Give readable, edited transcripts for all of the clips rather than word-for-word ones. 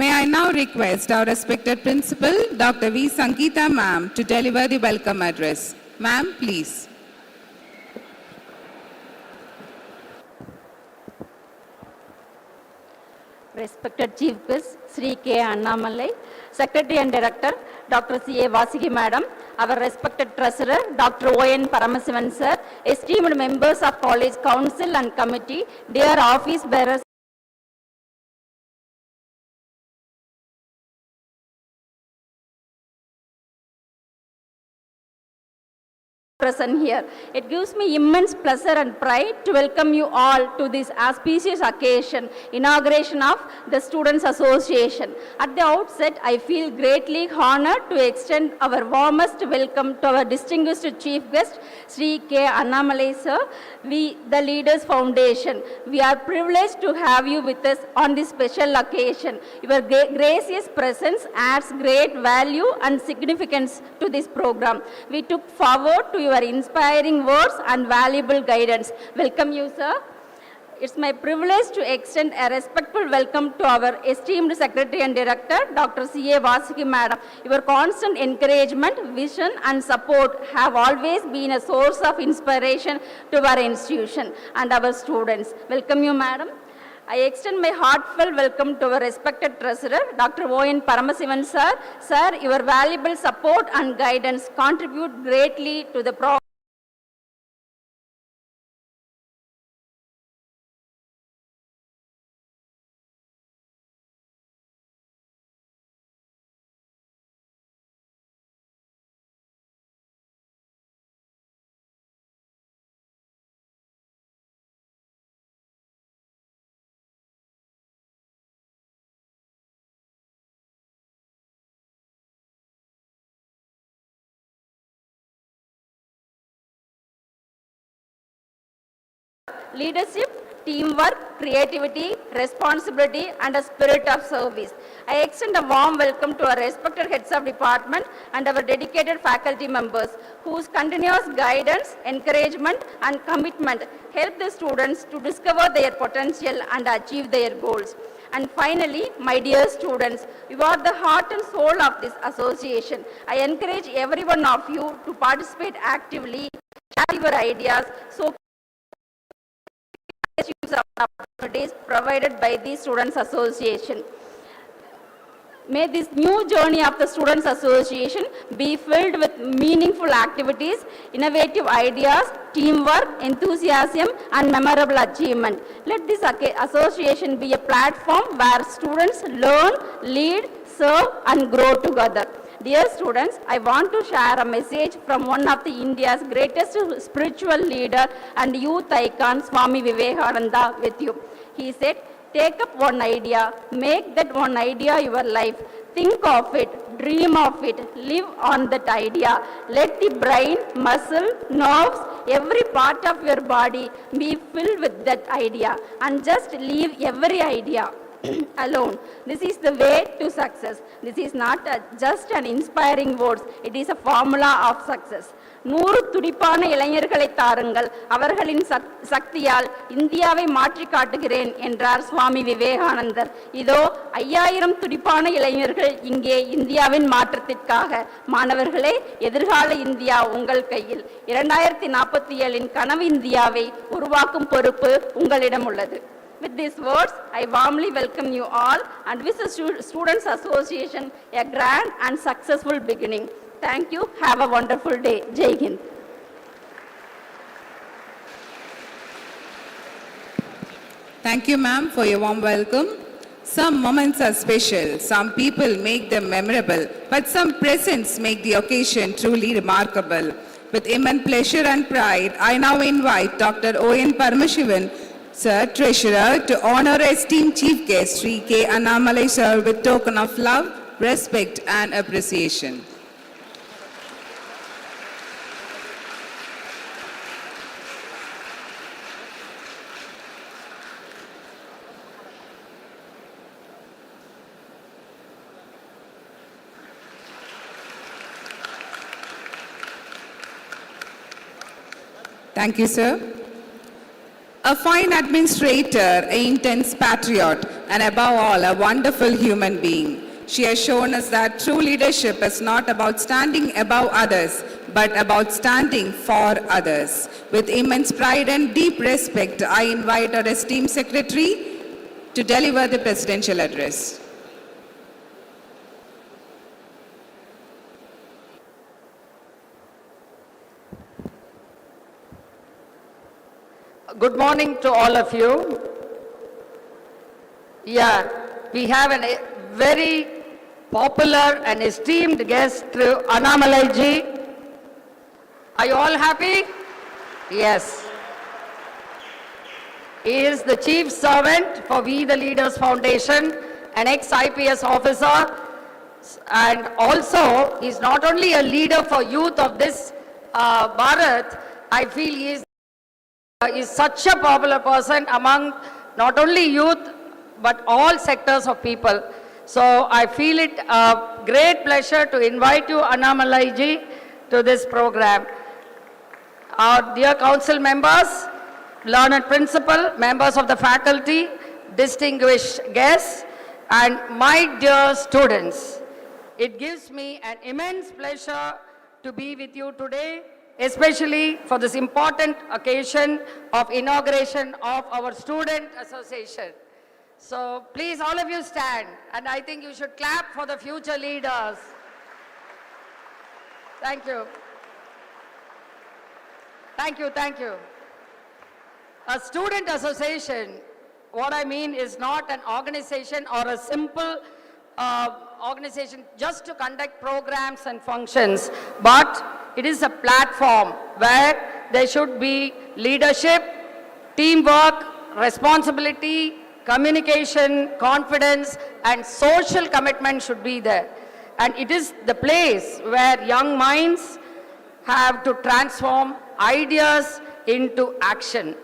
May I now request our respected principal, Dr. V. Sangeeta ma'am, to deliver the welcome address. Ma'am, please. Respected Chief Guest, Sri K. Annamalai, Secretary and Director, Dr. C. A. Vasiki Madam, our respected Treasurer, Dr. O. N. Paramasivan Sir, esteemed members of College Council and Committee, dear office bearers, present here. It gives me immense pleasure and pride to welcome you all to this auspicious occasion, inauguration of the Students Association. At the outset, I feel greatly honored to extend our warmest welcome to our distinguished Chief Guest, Sri K. Annamalai Sir, the Leaders Foundation. We are privileged to have you with us on this special occasion. Your gracious presence adds great value and significance to this program. We took forward to your inspiring words and valuable guidance. Welcome you, sir. It's my privilege to extend a respectful welcome to our esteemed Secretary and Director, Dr. C. A. Vasiki Madam. Your constant encouragement, vision and support have always been a source of inspiration to our institution and our students. Welcome you, Madam. I extend my heartfelt welcome to our respected Treasurer, Dr. O. N. Paramasivan Sir. Sir, your valuable support and guidance contribute greatly to the leadership, teamwork, creativity, responsibility, and a spirit of service. I extend a warm welcome to our respected heads of department and our dedicated faculty members whose continuous guidance, encouragement, and commitment help the students to discover their potential and achieve their goals. And finally, my dear students, you are the heart and soul of this association. I encourage every one of you to participate actively, share your ideas, so use of opportunities provided by the Students Association. May this new journey of the Students Association be filled with meaningful activities, innovative ideas, teamwork, enthusiasm, and memorable achievement. Let this association be a platform where students learn, lead, serve, and grow together. Dear students, I want to share a message from one of the India's greatest spiritual leader and youth icon, Swami Vivekananda, with you. He said, take up one idea, make that one idea your life. Think of it, dream of it, live on that idea. Let the brain, muscle, nerves, every part of your body be filled with that idea and just leave every idea alone. This is the way to success. This is not just an inspiring words. It is a formula of success. 100 துடிப்பான இளைஞர்களை தாருங்கள், அவர்களின் சக்தியால் இந்தியாவை மாற்றி காட்டுகிறேன் என்றார் சுவாமி விவேகானந்தர். இதோ 5000 துடிப்பான இளைஞர்கள் இங்கே இந்தியாவின் மாற்றத்திற்காக. மாணவர்களே, எதிர்கால இந்தியா உங்கள் கையில். 2047 கனவு இந்தியாவை உருவாக்கும் பொறுப்பு உங்களிடம் உள்ளது. With these words, I warmly welcome you all and wish the Students Association a grand and successful beginning. Thank you. Have a wonderful day. Jai Hind. Thank you, ma'am, for your warm welcome. Some moments are special, some people make them memorable, but some presents make the occasion truly remarkable. With immense pleasure and pride, I now invite Dr. O. N. Paramasivan Sir, Treasurer, to honor esteemed Chief Guest Sri K. Annamalai Sir with token of love, respect and appreciation. Thank you, sir. A fine administrator, an intense patriot, and above all, a wonderful human being. She has shown us that true leadership is not about standing above others, but about standing for others. With immense pride and deep respect, I invite our esteemed secretary to deliver the presidential address. Good morning to all of you. Yeah, we have a very popular and esteemed guest, Annamalai ji. Are you all happy? Yes. He is the chief servant for We the Leaders Foundation, an ex-IPS officer, and also he is not only a leader for youth of this Bharat, I feel he is such a popular person among not only youth but all sectors of people. So I feel it a great pleasure to invite you, Annamalai ji, to this program. Our dear council members, learned principal, members of the faculty, distinguished guests, and my dear students, it gives me an immense pleasure to be with you today, especially for this important occasion of inauguration of our student association. So please all of you stand, and I think you should clap for the future leaders. Thank you. Thank you, thank you. A student association, what I mean is not an organization or a simple organization just to conduct programs and functions, but it is a platform where there should be leadership, teamwork, responsibility, communication, confidence, and social commitment should be there. And it is the place where young minds have to transform ideas into action.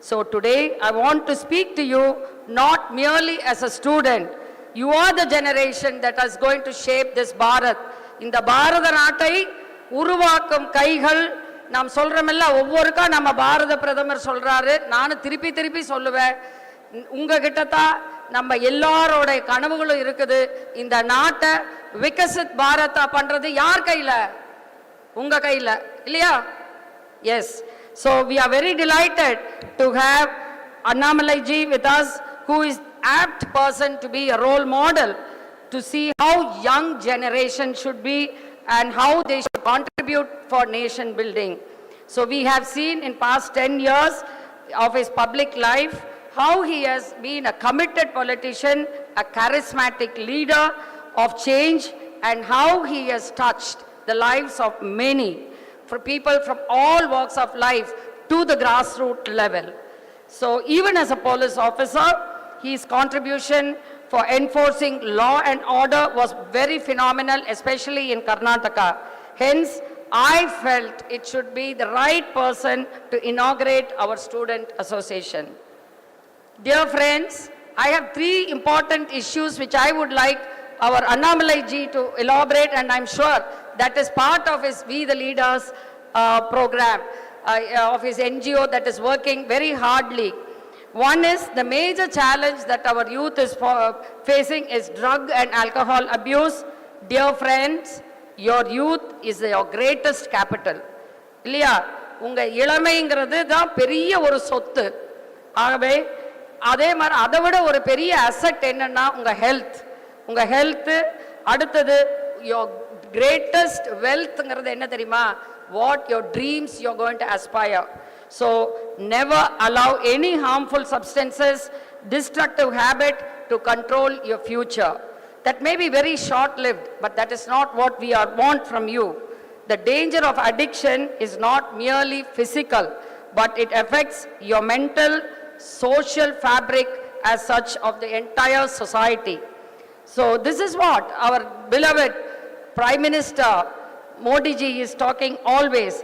So today I want to speak to you not merely as a student. You are the generation that is going to shape this Bharat. In the Bharata Natai, Uruvakum Kaigal, நாம் சொல்றோம்ல ஒவ்வொருக்கா நம்ம பாரத பிரதமர் சொல்றாரு நான் திருப்பி திருப்பி சொல்லுவேன் உங்ககிட்ட தான் நம்ம எல்லாரோட கனவுகளும் இருக்குது இந்த நாட்டை விகசித் பாரதா பண்றது யார் கையில உங்க கையில இல்லையா yes so we are very delighted to have Annamalai ji with us who is apt person to be a role model to see how young generation should be and how they should contribute for nation building. So we have seen in past 10 years of his public life how he has been a committed politician, a charismatic leader of change, and how he has touched the lives of many, for people from all walks of life to the grassroots level. So even as a police officer, his contribution for enforcing law and order was very phenomenal, especially in Karnataka. Hence, I felt it should be the right person to inaugurate our student association. Dear friends, I have three important issues which I would like our Annamalai ji to elaborate, and I'm sure that is part of his We the Leaders program, of his NGO that is working very hardly. One is the major challenge that our youth is facing is drug and alcohol abuse. Dear friends, your youth is your greatest capital. இல்லையா உங்க இளமைங்கிறது தான் பெரிய ஒரு சொத்து. ஆகவே அதே மாதிரி அதை விட ஒரு பெரிய அசெட் என்னன்னா உங்க ஹெல்த் அடுத்தது your greatest wealthங்கிறது என்ன தெரியுமா what your dreams you're going to aspire. So never allow any harmful substances, destructive habit to control your future. That may be very short-lived, but that is not what we want from you. The danger of addiction is not merely physical, but it affects your mental, social fabric as such of the entire society. So this is what our beloved Prime Minister Modi ji is talking always.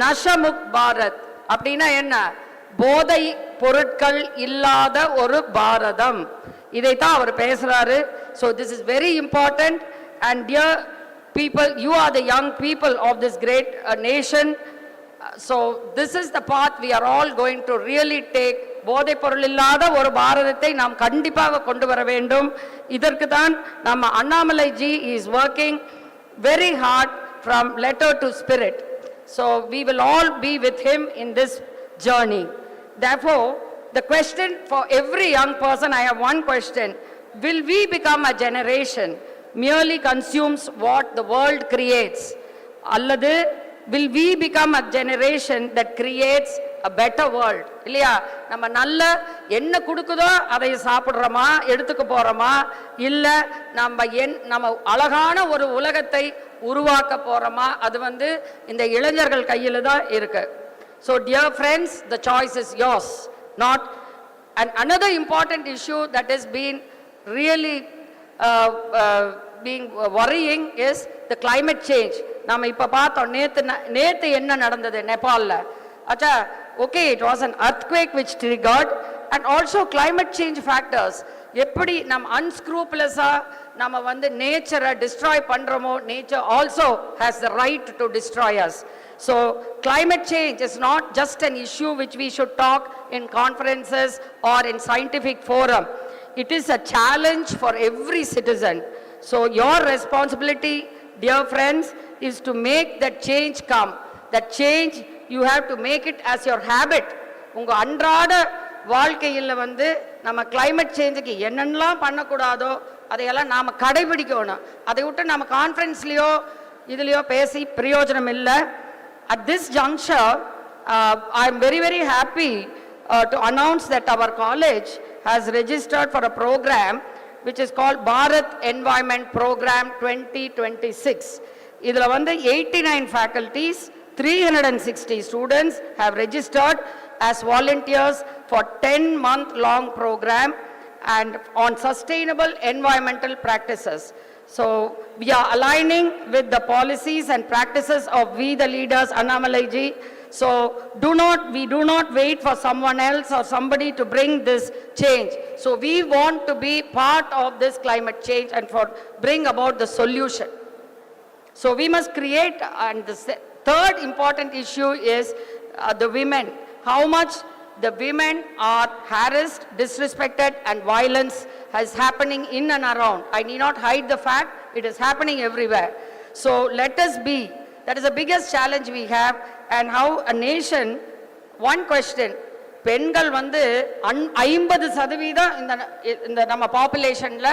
Nashamuk Bharat. அப்படின்னா என்ன போதை பொருட்கள் இல்லாத ஒரு பாரதம் இதைத்தான் அவர் பேசுறாரு. So this is very important, and dear people, you are the young people of this great nation. So this is the path we are all going to really take போதைப் பொருள் இல்லாத ஒரு பாரதத்தை நாம் கண்டிப்பாக கொண்டு வர வேண்டும். இதற்கு தான் நம்ம Annamalai G is working very hard from letter to spirit. So we will all be with him in this journey. Therefore, the question for every young person, I have one question. Will we become a generation merely consumes what the world creates? Alladu, will we become a generation that creates a better world? இல்லையா? நம்ம நல்ல என்ன கொடுக்குதோ அதை சாப்பிடுறோமா, எடுத்துக்க போறோமா, இல்ல நம்ம அழகான ஒரு உலகத்தை உருவாக்க போறோமா? அது இந்த இளைஞர்கள் கையில தான் இருக்கு. So dear friends, the choice is yours. Not and another important issue that has been really being worrying is the climate change. நாம இப்ப பார்த்தோம் நேத்து என்ன நடந்தது நேபாள்ல. அச்சா, okay, it was an earthquake which triggered and also climate change factors. எப்படி நம்ம unscrupulousா நம்ம நேச்சரை destroy பண்றோமோ, nature also has the right to destroy us. So climate change is not just an issue which we should talk in conferences or in scientific forum. It is a challenge for every citizen. So your responsibility, dear friends, is to make that change come. That change, you have to make it as your habit. உங்க அன்றாட வாழ்க்கையில் நம்ம climate changeக்கு என்னென்னலாம் பண்ணக்கூடாதோ அதையெல்லாம் நாம கடைபிடிக்கணும். அதை விட்டு நம்ம கான்ஃபரன்ஸ்லயோ இதுலயோ பேசி பிரயோஜனம் இல்லை. At this juncture, I am very, very happy to announce that our college has registered for a program which is called Bharat Environment Program 2026. இதுல 89 faculties, 360 students have registered as volunteers for 10-month-long program and on sustainable environmental practices. So we are aligning with the policies and practices of we the leaders, Annamalai ji. So we do not wait for someone else or somebody to bring this change. So we want to be part of this climate change and bring about the solution. So we must create, and the third important issue is the women. How much the women are harassed, disrespected and violence is happening in and around. I need not hide the fact, it is happening everywhere. So let us be, that is the biggest challenge we have. And how a nation, one question, பெண்கள் 50% இந்த நம்ம பாப்புலேஷன்ல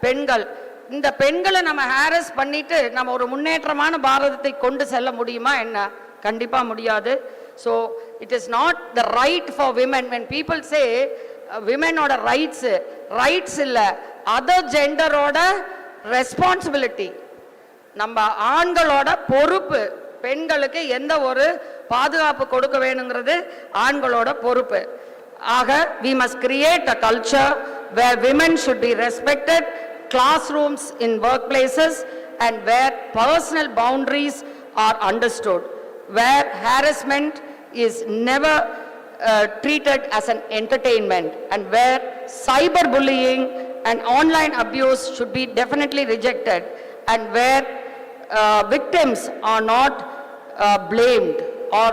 பெண்கள், இந்த பெண்களை நம்ம harass பண்ணிட்டு நம்ம ஒரு முன்னேற்றமான பாரதத்தை கொண்டு செல்ல முடியுமா என்ன? கண்டிப்பா முடியாது. So it is not the right for women. When people say women oda rights illa, other gender oda responsibility. நம்ம ஆண்களோட பொறுப்பு, பெண்களுக்கு எந்த ஒரு பாதுகாப்பு கொடுக்க வேணுங்கிறது ஆண்களோட பொறுப்பு. ஆக we must create a culture where women should be respected, classrooms in workplaces, and where personal boundaries are understood, where harassment is never treated as an entertainment, and where cyberbullying and online abuse should be definitely rejected, and where victims are not blamed, or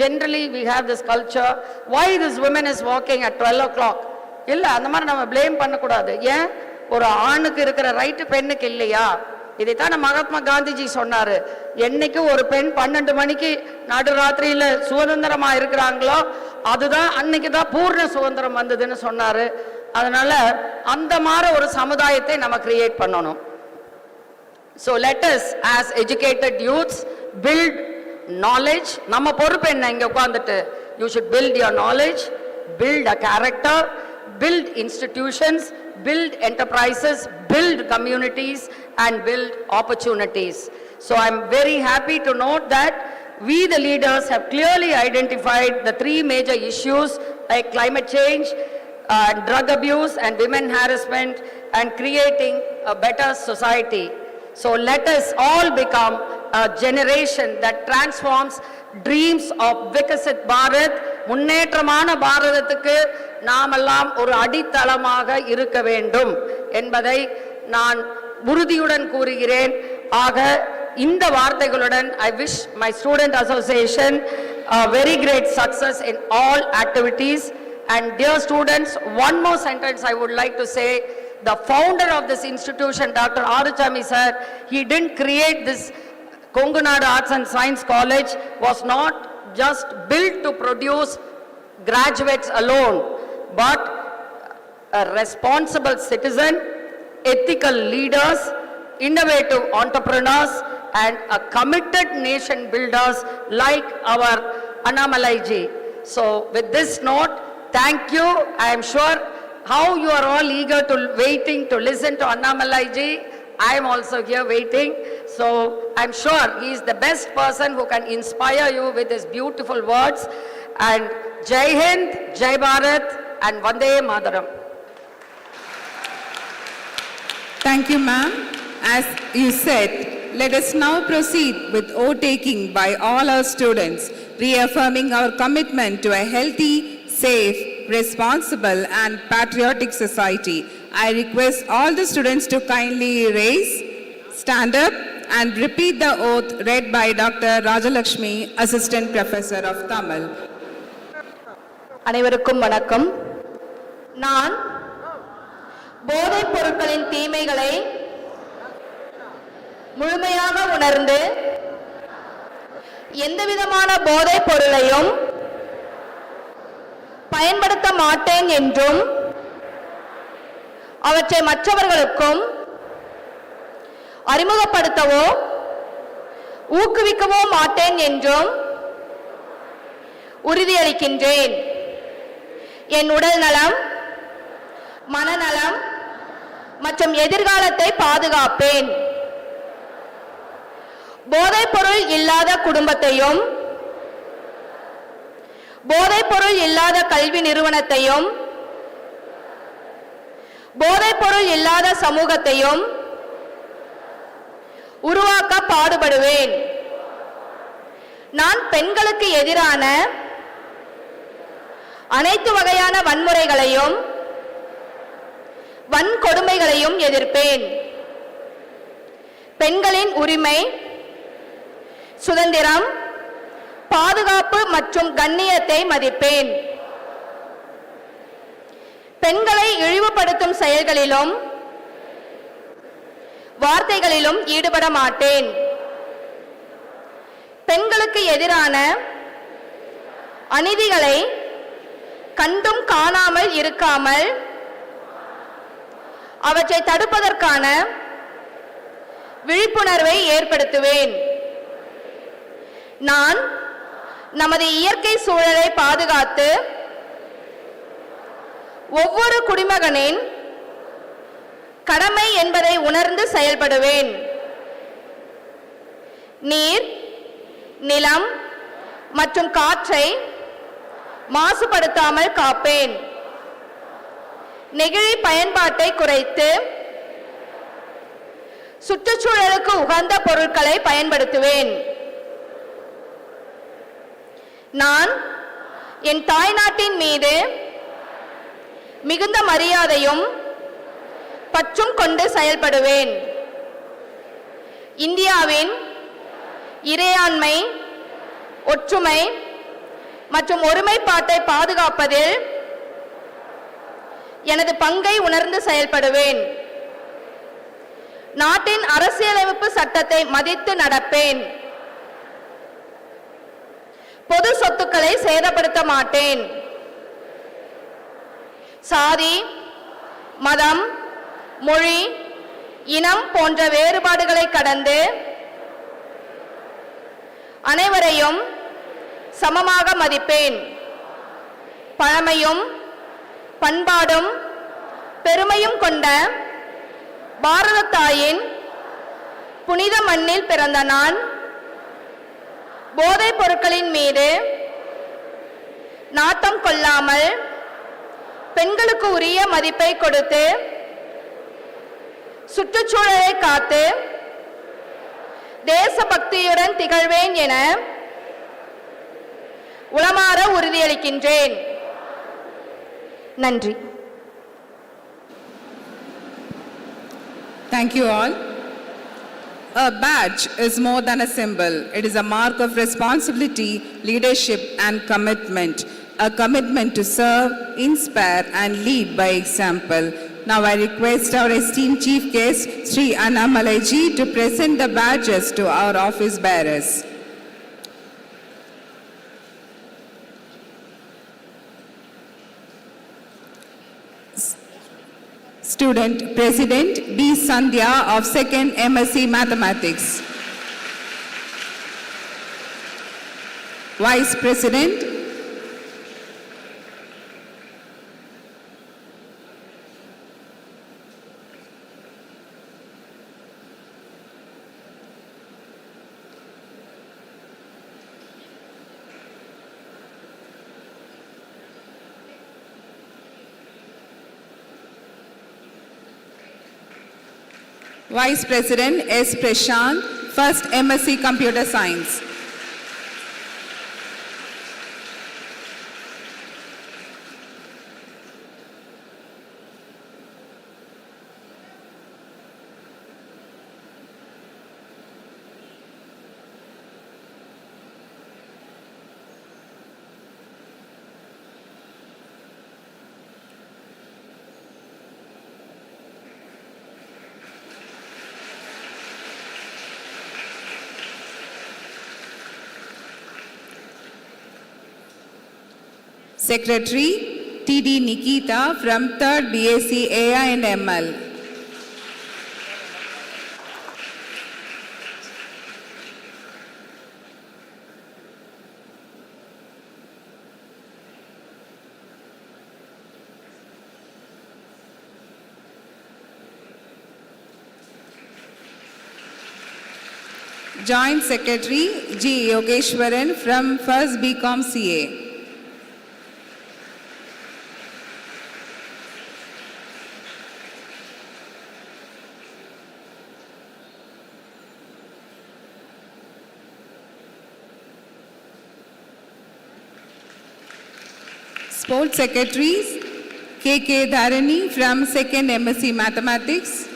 generally we have this culture, why this woman is walking at 12 o'clock? இல்ல அந்த மாதிரி நம்ம blame பண்ணக்கூடாது. ஏன் ஒரு ஆணுக்கு இருக்கிற right பெண்ணுக்கு இல்லையா? இதைத்தான் மகாத்மா காந்திஜி சொன்னாரு. என்னைக்கு ஒரு பெண் 12 மணிக்கு நடுராத்திரியில சுதந்திரமா இருக்கிறாங்களோ அதுதான் அன்னைக்கு தான் பூர்ண சுதந்திரம் வந்ததுன்னு சொன்னாரு. அதனால அந்த மாதிரி ஒரு சமுதாயத்தை நம்ம கிரியேட் பண்ணணும். So let us as educated youths build knowledge. நம்ம பொறுப்பு என்ன இங்க உட்கார்ந்துட்டு? You should build your knowledge, build a character, build institutions, build enterprises, build communities, and build opportunities. So I'm very happy to note that we the leaders have clearly identified the 3 major issues like climate change, drug abuse and women harassment, and creating a better society. So let us all become a generation that transforms dreams of Vikasit Bharat. முன்னேற்றமான பாரதத்துக்கு நாமெல்லாம் ஒரு அடித்தளமாக இருக்க வேண்டும் என்பதை நான் உறுதியுடன் கூறுகிறேன். ஆக இந்த வார்த்தைகளுடன் I wish my student association a very great success in all activities And dear students, one more sentence I would like to say. The founder of this institution, Dr. Aruchami sir, he didn't create this Kongunadu Arts and Science College, was not just built to produce graduates alone, but a responsible citizen, ethical leaders, innovative entrepreneurs, and a committed nation builders like our Annamalai ji. So with this note, thank you. I am sure how you are all eager to waiting to listen to Annamalai ji. I am also here waiting. So I'm sure he is the best person who can inspire you with his beautiful words. And Jai Hind, Jai Bharat, and Vande Mataram. Thank you, ma'am. As you said, let us now proceed with oath taking by all our students, reaffirming our commitment to a healthy, safe, responsible and patriotic society. I request all the students to kindly raise, stand up and repeat the oath read by Dr. Rajalakshmi, Assistant Professor of Tamil. அனைவருக்கும் வணக்கம். நான் போதைப் பொருட்களின் தீமைகளை முழுமையாக உணர்ந்து எந்தவிதமான போதைப் பொருளையும் பயன்படுத்த மாட்டேன் என்றும் அவற்றை மற்றவர்களுக்கும் அறிமுகப்படுத்தவோ ஊக்குவிக்கவோ மாட்டேன் என்றும் உறுதியளிக்கின்றேன். என் உடல் நலம், மனநலம் மற்றும் எதிர்காலத்தை பாதுகாப்பேன். போதைப்பொருள் இல்லாத குடும்பத்தையும் போதைப்பொருள் இல்லாத கல்வி நிறுவனத்தையும் போதைப்பொருள் இல்லாத சமூகத்தையும் உருவாக்க பாடுபடுவேன். நான் பெண்களுக்கு எதிரான அனைத்து வகையான வன்முறைகளையும் வன்கொடுமைகளையும் எதிர்ப்பேன். பெண்களின் உரிமை, சுதந்திரம், பாதுகாப்பு மற்றும் கண்ணியத்தை மதிப்பேன். பெண்களை இழிவுபடுத்தும் செயல்களிலும் வார்த்தைகளிலும் ஈடுபட மாட்டேன். பெண்களுக்கு எதிரான அநீதிகளை கண்டும் காணாமல் இருக்காமல் அவற்றை தடுப்பதற்கான விழிப்புணர்வை ஏற்படுத்துவேன். நான் நமது இயற்கை சூழலை பாதுகாத்து ஒவ்வொரு குடிமகனின் கடமை என்பதை உணர்ந்து செயல்படுவேன். நீர், நிலம் மற்றும் காற்றை மாசுபடுத்தாமல் காப்பேன். நெகிழி பயன்பாட்டை குறைத்து சுற்றுச்சூழலுக்கு உகந்த பொருட்களை பயன்படுத்துவேன். நான் என் தாய்நாட்டின் மீது மிகுந்த மரியாதையும் பற்றும் கொண்டு செயல்படுவேன். இந்தியாவின் இறையாண்மை, ஒற்றுமை மற்றும் ஒருமைப்பாட்டை பாதுகாப்பதில் எனது பங்கை உணர்ந்து செயல்படுவேன். நாட்டின் அரசியலமைப்பு சட்டத்தை மதித்து நடப்பேன். பொது சொத்துக்களை சேதப்படுத்த மாட்டேன். சாதி, மதம், மொழி, இனம் போன்ற வேறுபாடுகளை கடந்து அனைவரையும் சமமாக மதிப்பேன். பழமையும் பண்பாடும் பெருமையும் கொண்ட பாரத தாயின் புனித மண்ணில் பிறந்த நான் போதைப் பொருட்களின் மீது நாட்டம் கொள்ளாமல் பெண்களுக்கு உரிய மதிப்பை கொடுத்து சுற்றுச்சூழலை காத்து தேசபக்தியுடன் திகழ்வேன் என உளமாற உறுதியளிக்கின்றேன். நன்றி. Thank you all. A badge is more than a symbol. It is a mark of responsibility, leadership and commitment. a commitment to serve, inspire and lead by example. Now I request our esteemed Chief Guest, Sri Annamalai ji, to present the badges to our office bearers. Student President B. Sandhya of 2nd MSc Mathematics. Vice President Vice President S. Prashant, 1st MSc Computer Science. Secretary T.D. Nikita from 3rd BSc AI and ML. Joint Secretary G. Yogeshwaran from 1st BCom CA. Sports Secretaries K.K. Dharani from 2nd MSc Mathematics.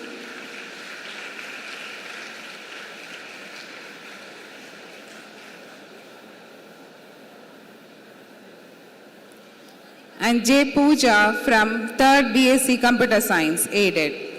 And J. Pooja from 3rd BSc Computer Science, aided.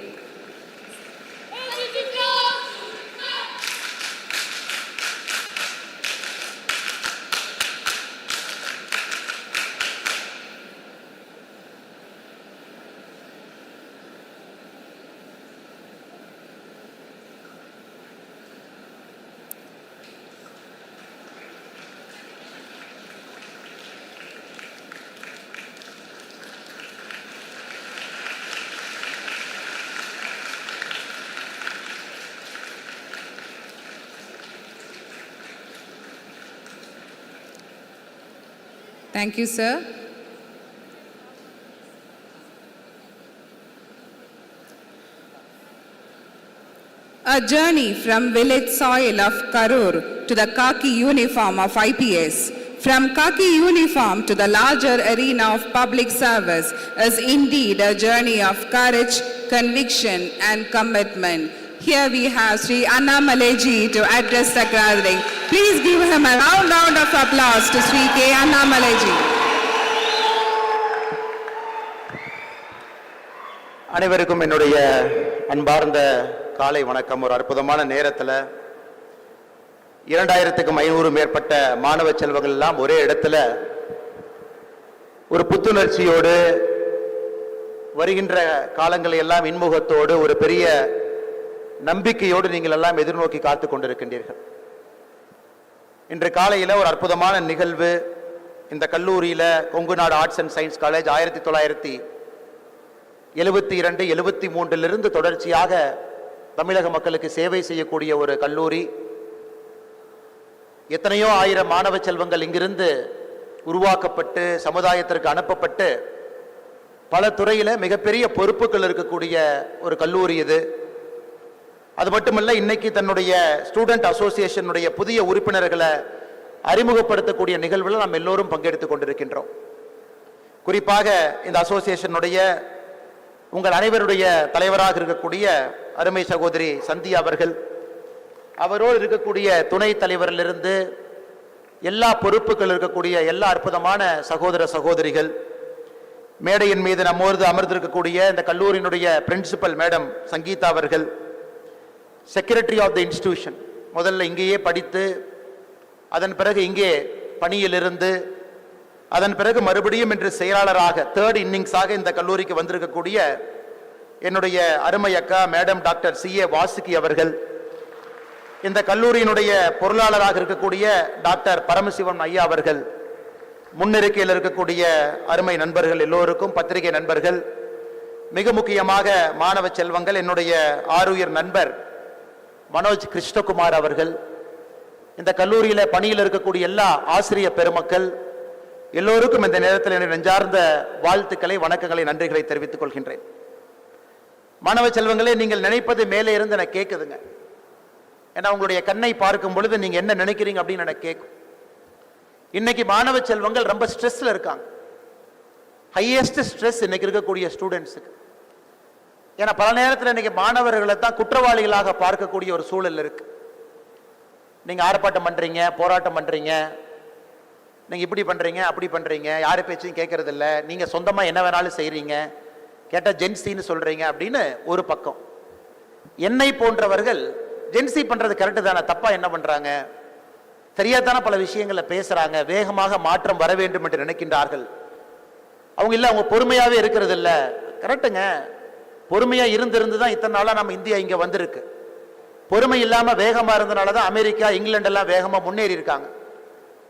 Thank you, sir. A journey from village soil of Karur to the khaki uniform of IPS, from khaki uniform to the larger arena of public service is indeed a journey of courage, conviction and commitment. Here we have Sri Annamalai ji to address the gathering. Please give him a round of applause to Sri K. Annamalai ji. அனைவருக்கும் என்னுடைய அன்பார்ந்த காலை வணக்கம். ஒரு அற்புதமான நேரத்தில் 2500 மேற்பட்ட மாணவ செல்வங்கள் எல்லாம் ஒரே இடத்துல ஒரு புத்துணர்ச்சியோடு வருகின்ற காலங்களை எல்லாம் இன்முகத்தோடு ஒரு பெரிய நம்பிக்கையோடு நீங்கள் எல்லாம் எதிர்நோக்கி காத்து கொண்டிருக்கின்றீர்கள். இன்று காலையில் ஒரு அற்புதமான நிகழ்வு இந்த கல்லூரியில் கொங்கு நாடு ஆர்ட்ஸ் அண்ட் சயின்ஸ் காலேஜ் 1972-73 தொடர்ச்சியாக தமிழக மக்களுக்கு சேவை செய்யக்கூடிய ஒரு கல்லூரி. எத்தனையோ ஆயிரம் மாணவ செல்வங்கள் இங்கிருந்து உருவாக்கப்பட்டு சமுதாயத்திற்கு அனுப்பப்பட்டு பல துறையில் மிகப்பெரிய பொறுப்புகள் இருக்கக்கூடிய ஒரு கல்லூரி இது. அது மட்டுமல்ல, இன்னைக்கு தன்னுடைய ஸ்டூடெண்ட் அசோசியேஷனுடைய புதிய உறுப்பினர்களை அறிமுகப்படுத்தக்கூடிய நிகழ்வில் நாம் எல்லோரும் பங்கெடுத்துக் கொண்டிருக்கின்றோம். குறிப்பாக இந்த அசோசியேஷனுடைய உங்கள் அனைவருடைய தலைவராக இருக்கக்கூடிய அருமை சகோதரி சந்தியா அவர்கள், அவரோடு இருக்கக்கூடிய துணை தலைவரிலிருந்து எல்லா பொறுப்புகள் இருக்கக்கூடிய எல்லா அற்புதமான சகோதர சகோதரிகள், மேடையின் மீது நம்மோடு அமர்ந்திருக்கக்கூடிய இந்த கல்லூரியினுடைய பிரின்சிபல் மேடம் சங்கீதா அவர்கள், செக்ரட்டரி ஆஃப் த இன்ஸ்டிடியூஷன், முதல்ல இங்கேயே படித்து அதன் பிறகு இங்கே பணியிலிருந்து அதன் பிறகு மறுபடியும் இன்று செயலாளராக தேர்ட் இன்னிங்ஸாக இந்த கல்லூரிக்கு வந்திருக்கக்கூடிய என்னுடைய அருமை அக்கா மேடம் டாக்டர் CA வாசுகி அவர்கள், இந்த கல்லூரியினுடைய பொருளாளராக இருக்கக்கூடிய டாக்டர் பரமசிவன் ஐயா அவர்கள், முன்னிருக்கையில் இருக்கக்கூடிய அருமை நண்பர்கள் எல்லோருக்கும், பத்திரிகை நண்பர்கள், மிக முக்கியமாக மாணவ செல்வங்கள், என்னுடைய ஆருயிர் நண்பர் மனோஜ் கிருஷ்ணகுமார் அவர்கள், இந்த கல்லூரியில் பணியில் இருக்கக்கூடிய எல்லா ஆசிரியர் பெருமக்கள் எல்லோருக்கும் இந்த நேரத்தில் என்னுடைய நெஞ்சார்ந்த வாழ்த்துக்களை, வணக்கங்களை, நன்றிகளை தெரிவித்துக் கொள்கின்றேன். மாணவ செல்வங்களே, நீங்கள் நினைப்பது மேலே இருந்து எனக்கு கேட்குதுங்க. ஏன்னா உங்களுடைய கண்ணை பார்க்கும் பொழுது நீங்க என்ன நினைக்கிறீங்க அப்படின்னு எனக்கு கேட்கும். இன்னைக்கு மாணவ செல்வங்கள் ரொம்ப ஸ்ட்ரெஸ்ல இருக்காங்க. ஹையஸ்ட் ஸ்ட்ரெஸ் இன்னைக்கு இருக்கக்கூடிய ஸ்டூடெண்ட்ஸுக்கு. ஏன்னா பல நேரத்தில் இன்னைக்கு மாணவர்களை தான் குற்றவாளிகளாக பார்க்கக்கூடிய ஒரு சூழல் இருக்கு. நீங்க ஆர்ப்பாட்டம் பண்றீங்க, போராட்டம் பண்றீங்க, நீங்க இப்படி பண்றீங்க, அப்படி பண்றீங்க, யாரு பேச்சையும் கேட்கறது இல்லை, நீங்க சொந்தமா என்ன வேணாலும் செய்றீங்க, கேட்டா ஜென்சின்னு சொல்றீங்க அப்படின்னு ஒரு பக்கம். என்னை போன்றவர்கள் ஜென்சி பண்றது கரெக்டு தானே, தப்பா என்ன பண்றாங்க, தெரியாதான பல விஷயங்களை பேசுறாங்க, வேகமாக மாற்றம் வர வேண்டும் என்று நினைக்கின்றார்கள். அவங்க இல்ல, அவங்க பொறுமையாவே இருக்கிறது இல்ல. கரெக்டுங்க, பொறுமையா இருந்து தான் இத்தனை நாளா நம்ம இந்தியா இங்க வந்திருக்கு. பொறுமை இல்லாம வேகமா இருந்தனால தான் அமெரிக்கா, இங்கிலாந்து எல்லாம் வேகமா முன்னேறி இருக்காங்க.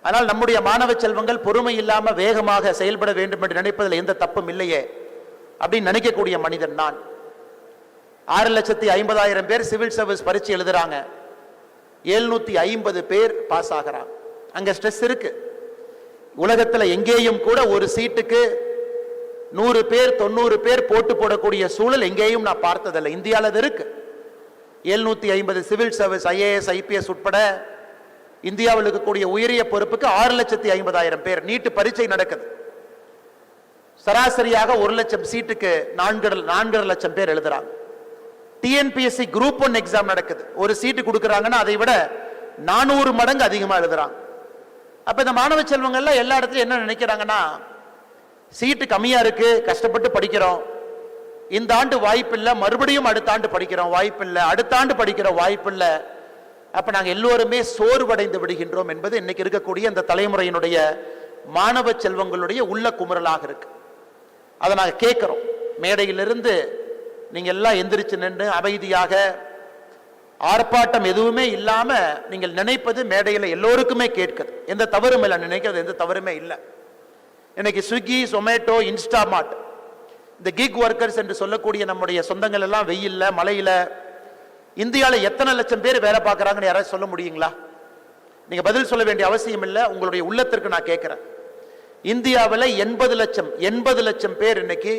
ஆனால் நம்முடைய மாணவ செல்வங்கள் பொறுமை இல்லாம வேகமாக செயல்பட வேண்டும் என்று நினைப்பதில் எந்த தப்பும் இல்லையே அப்படின்னு நினைக்கக்கூடிய மனிதன் நான். 6,50,000 பேர் சிவில் சர்வீஸ் பரீட்சை எழுதுறாங்க, 750 பேர் பாஸ் ஆகிறாங்க. அங்க ஸ்ட்ரெஸ் இருக்கு. உலகத்துல எங்கேயும் கூட ஒரு சீட்டுக்கு 100 பேர் 90 பேர் போட்டு போடக்கூடிய சூழல் எங்கேயும் நான் பார்த்ததில்லை. இந்தியாவில் அது இருக்கு. 750 சிவில் சர்வீஸ் IAS IPS உட்பட இந்தியாவில் இருக்கக்கூடிய உயரிய பொறுப்புக்கு 6,50,000 பேர் நீட்டு பரீட்சை நடக்குது. சராசரியாக 1,00,000 சீட்டுக்கு 4.5 லட்சம் பேர் எழுதுறாங்க. TNPSC குரூப் 1 எக்ஸாம் நடக்குது. ஒரு சீட்டு கொடுக்குறாங்கன்னா அதை விட 400 மடங்கு அதிகமா எழுதுறாங்க. அப்ப இந்த மாணவ செல்வங்கள்லாம் எல்லா இடத்துலயும் என்ன நினைக்கிறாங்கன்னா, சீட்டு கம்மியா இருக்கு, கஷ்டப்பட்டு படிக்கிறோம், இந்த ஆண்டு வாய்ப்பில்லை, மறுபடியும் அடுத்த ஆண்டு படிக்கிறோம், வாய்ப்பில்லை, அடுத்த ஆண்டு படிக்கிறோம், வாய்ப்பில்லை. அப்ப நாங்க எல்லோருமே சோர்வடைந்து விடுகின்றோம் என்பது இன்னைக்கு இருக்கக்கூடிய இந்த தலைமுறையினுடைய மாணவ செல்வங்களுடைய உள்ள குமுறலாக இருக்கு. அதை நாங்க கேட்கிறோம். மேடையிலிருந்து நீங்க எல்லாம் எந்திரிச்சு நின்று அமைதியாக, ஆர்ப்பாட்டம் எதுவுமே இல்லாம நீங்கள் நினைப்பது மேடையில் எல்லோருக்குமே கேட்குது. எந்த தவறும் இல்லை, நினைக்கிறது எந்த தவறுமே இல்லை. இன்னைக்கு ஸ்விக்கி, சொமேட்டோ, இன்ஸ்டாமார்ட், இந்த கிக் ஒர்க்கர்ஸ் என்று சொல்லக்கூடிய நம்முடைய சொந்தங்கள் எல்லாம் வெயில்ல, மழையில இந்தியாவில் எத்தனை லட்சம் பேர் வேலை பார்க்கறாங்கன்னு யாராவது சொல்ல முடியுங்களா? நீங்க பதில் சொல்ல வேண்டிய அவசியம் இல்லை, உங்களுடைய உள்ளத்திற்கு நான் கேட்கிறேன். இந்தியாவில் 80 லட்சம் பேர் இன்னைக்கு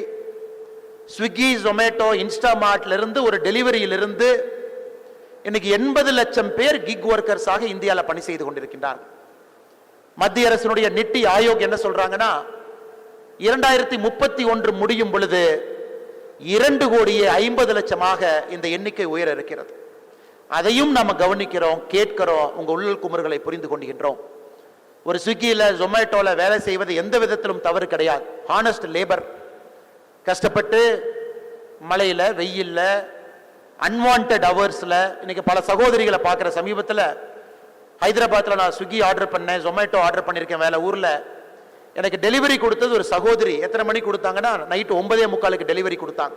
ஸ்விக்கி, ஜொமேட்டோ, இன்ஸ்டாமார்ட்ல இருந்து ஒரு டெலிவரியிலிருந்து இன்னைக்கு 80 லட்சம் பேர் கிக் ஒர்க்கர்ஸாக இந்தியாவில் பணி செய்து கொண்டிருக்கின்றார்கள். மத்திய அரசினுடைய நித்தி ஆயோக் என்ன சொல்றாங்கன்னா, 2031 முடியும் பொழுது 2,50,00,000 இந்த எண்ணிக்கை உயர இருக்கிறது. அதையும் நாம கவனிக்கிறோம், கேட்கிறோம், உங்க உள்ளல் குமுறுகளை புரிந்து கொள்கின்றோம். ஒரு ஸ்விக்கியில, ஜொமேட்டோல வேலை செய்வது எந்த விதத்திலும் தவறு கிடையாது. Honest labour. கஷ்டப்பட்டு மழையில, வெயில்ல, அன்வான்ட் அவர்ஸ்ல இன்னைக்கு பல சகோதரிகளை பார்க்கிற. சமீபத்தில் ஹைதராபாத்ல நான் ஸ்விக்கி ஆர்டர் பண்ணேன், ஜொமேட்டோ ஆர்டர் பண்ணியிருக்கேன் வேலை ஊர்ல. எனக்கு டெலிவரி கொடுத்தது ஒரு சகோதரி. எத்தனை மணிக்கு கொடுத்தாங்கன்னா, நைட்டு 9:45 டெலிவரி கொடுத்தாங்க.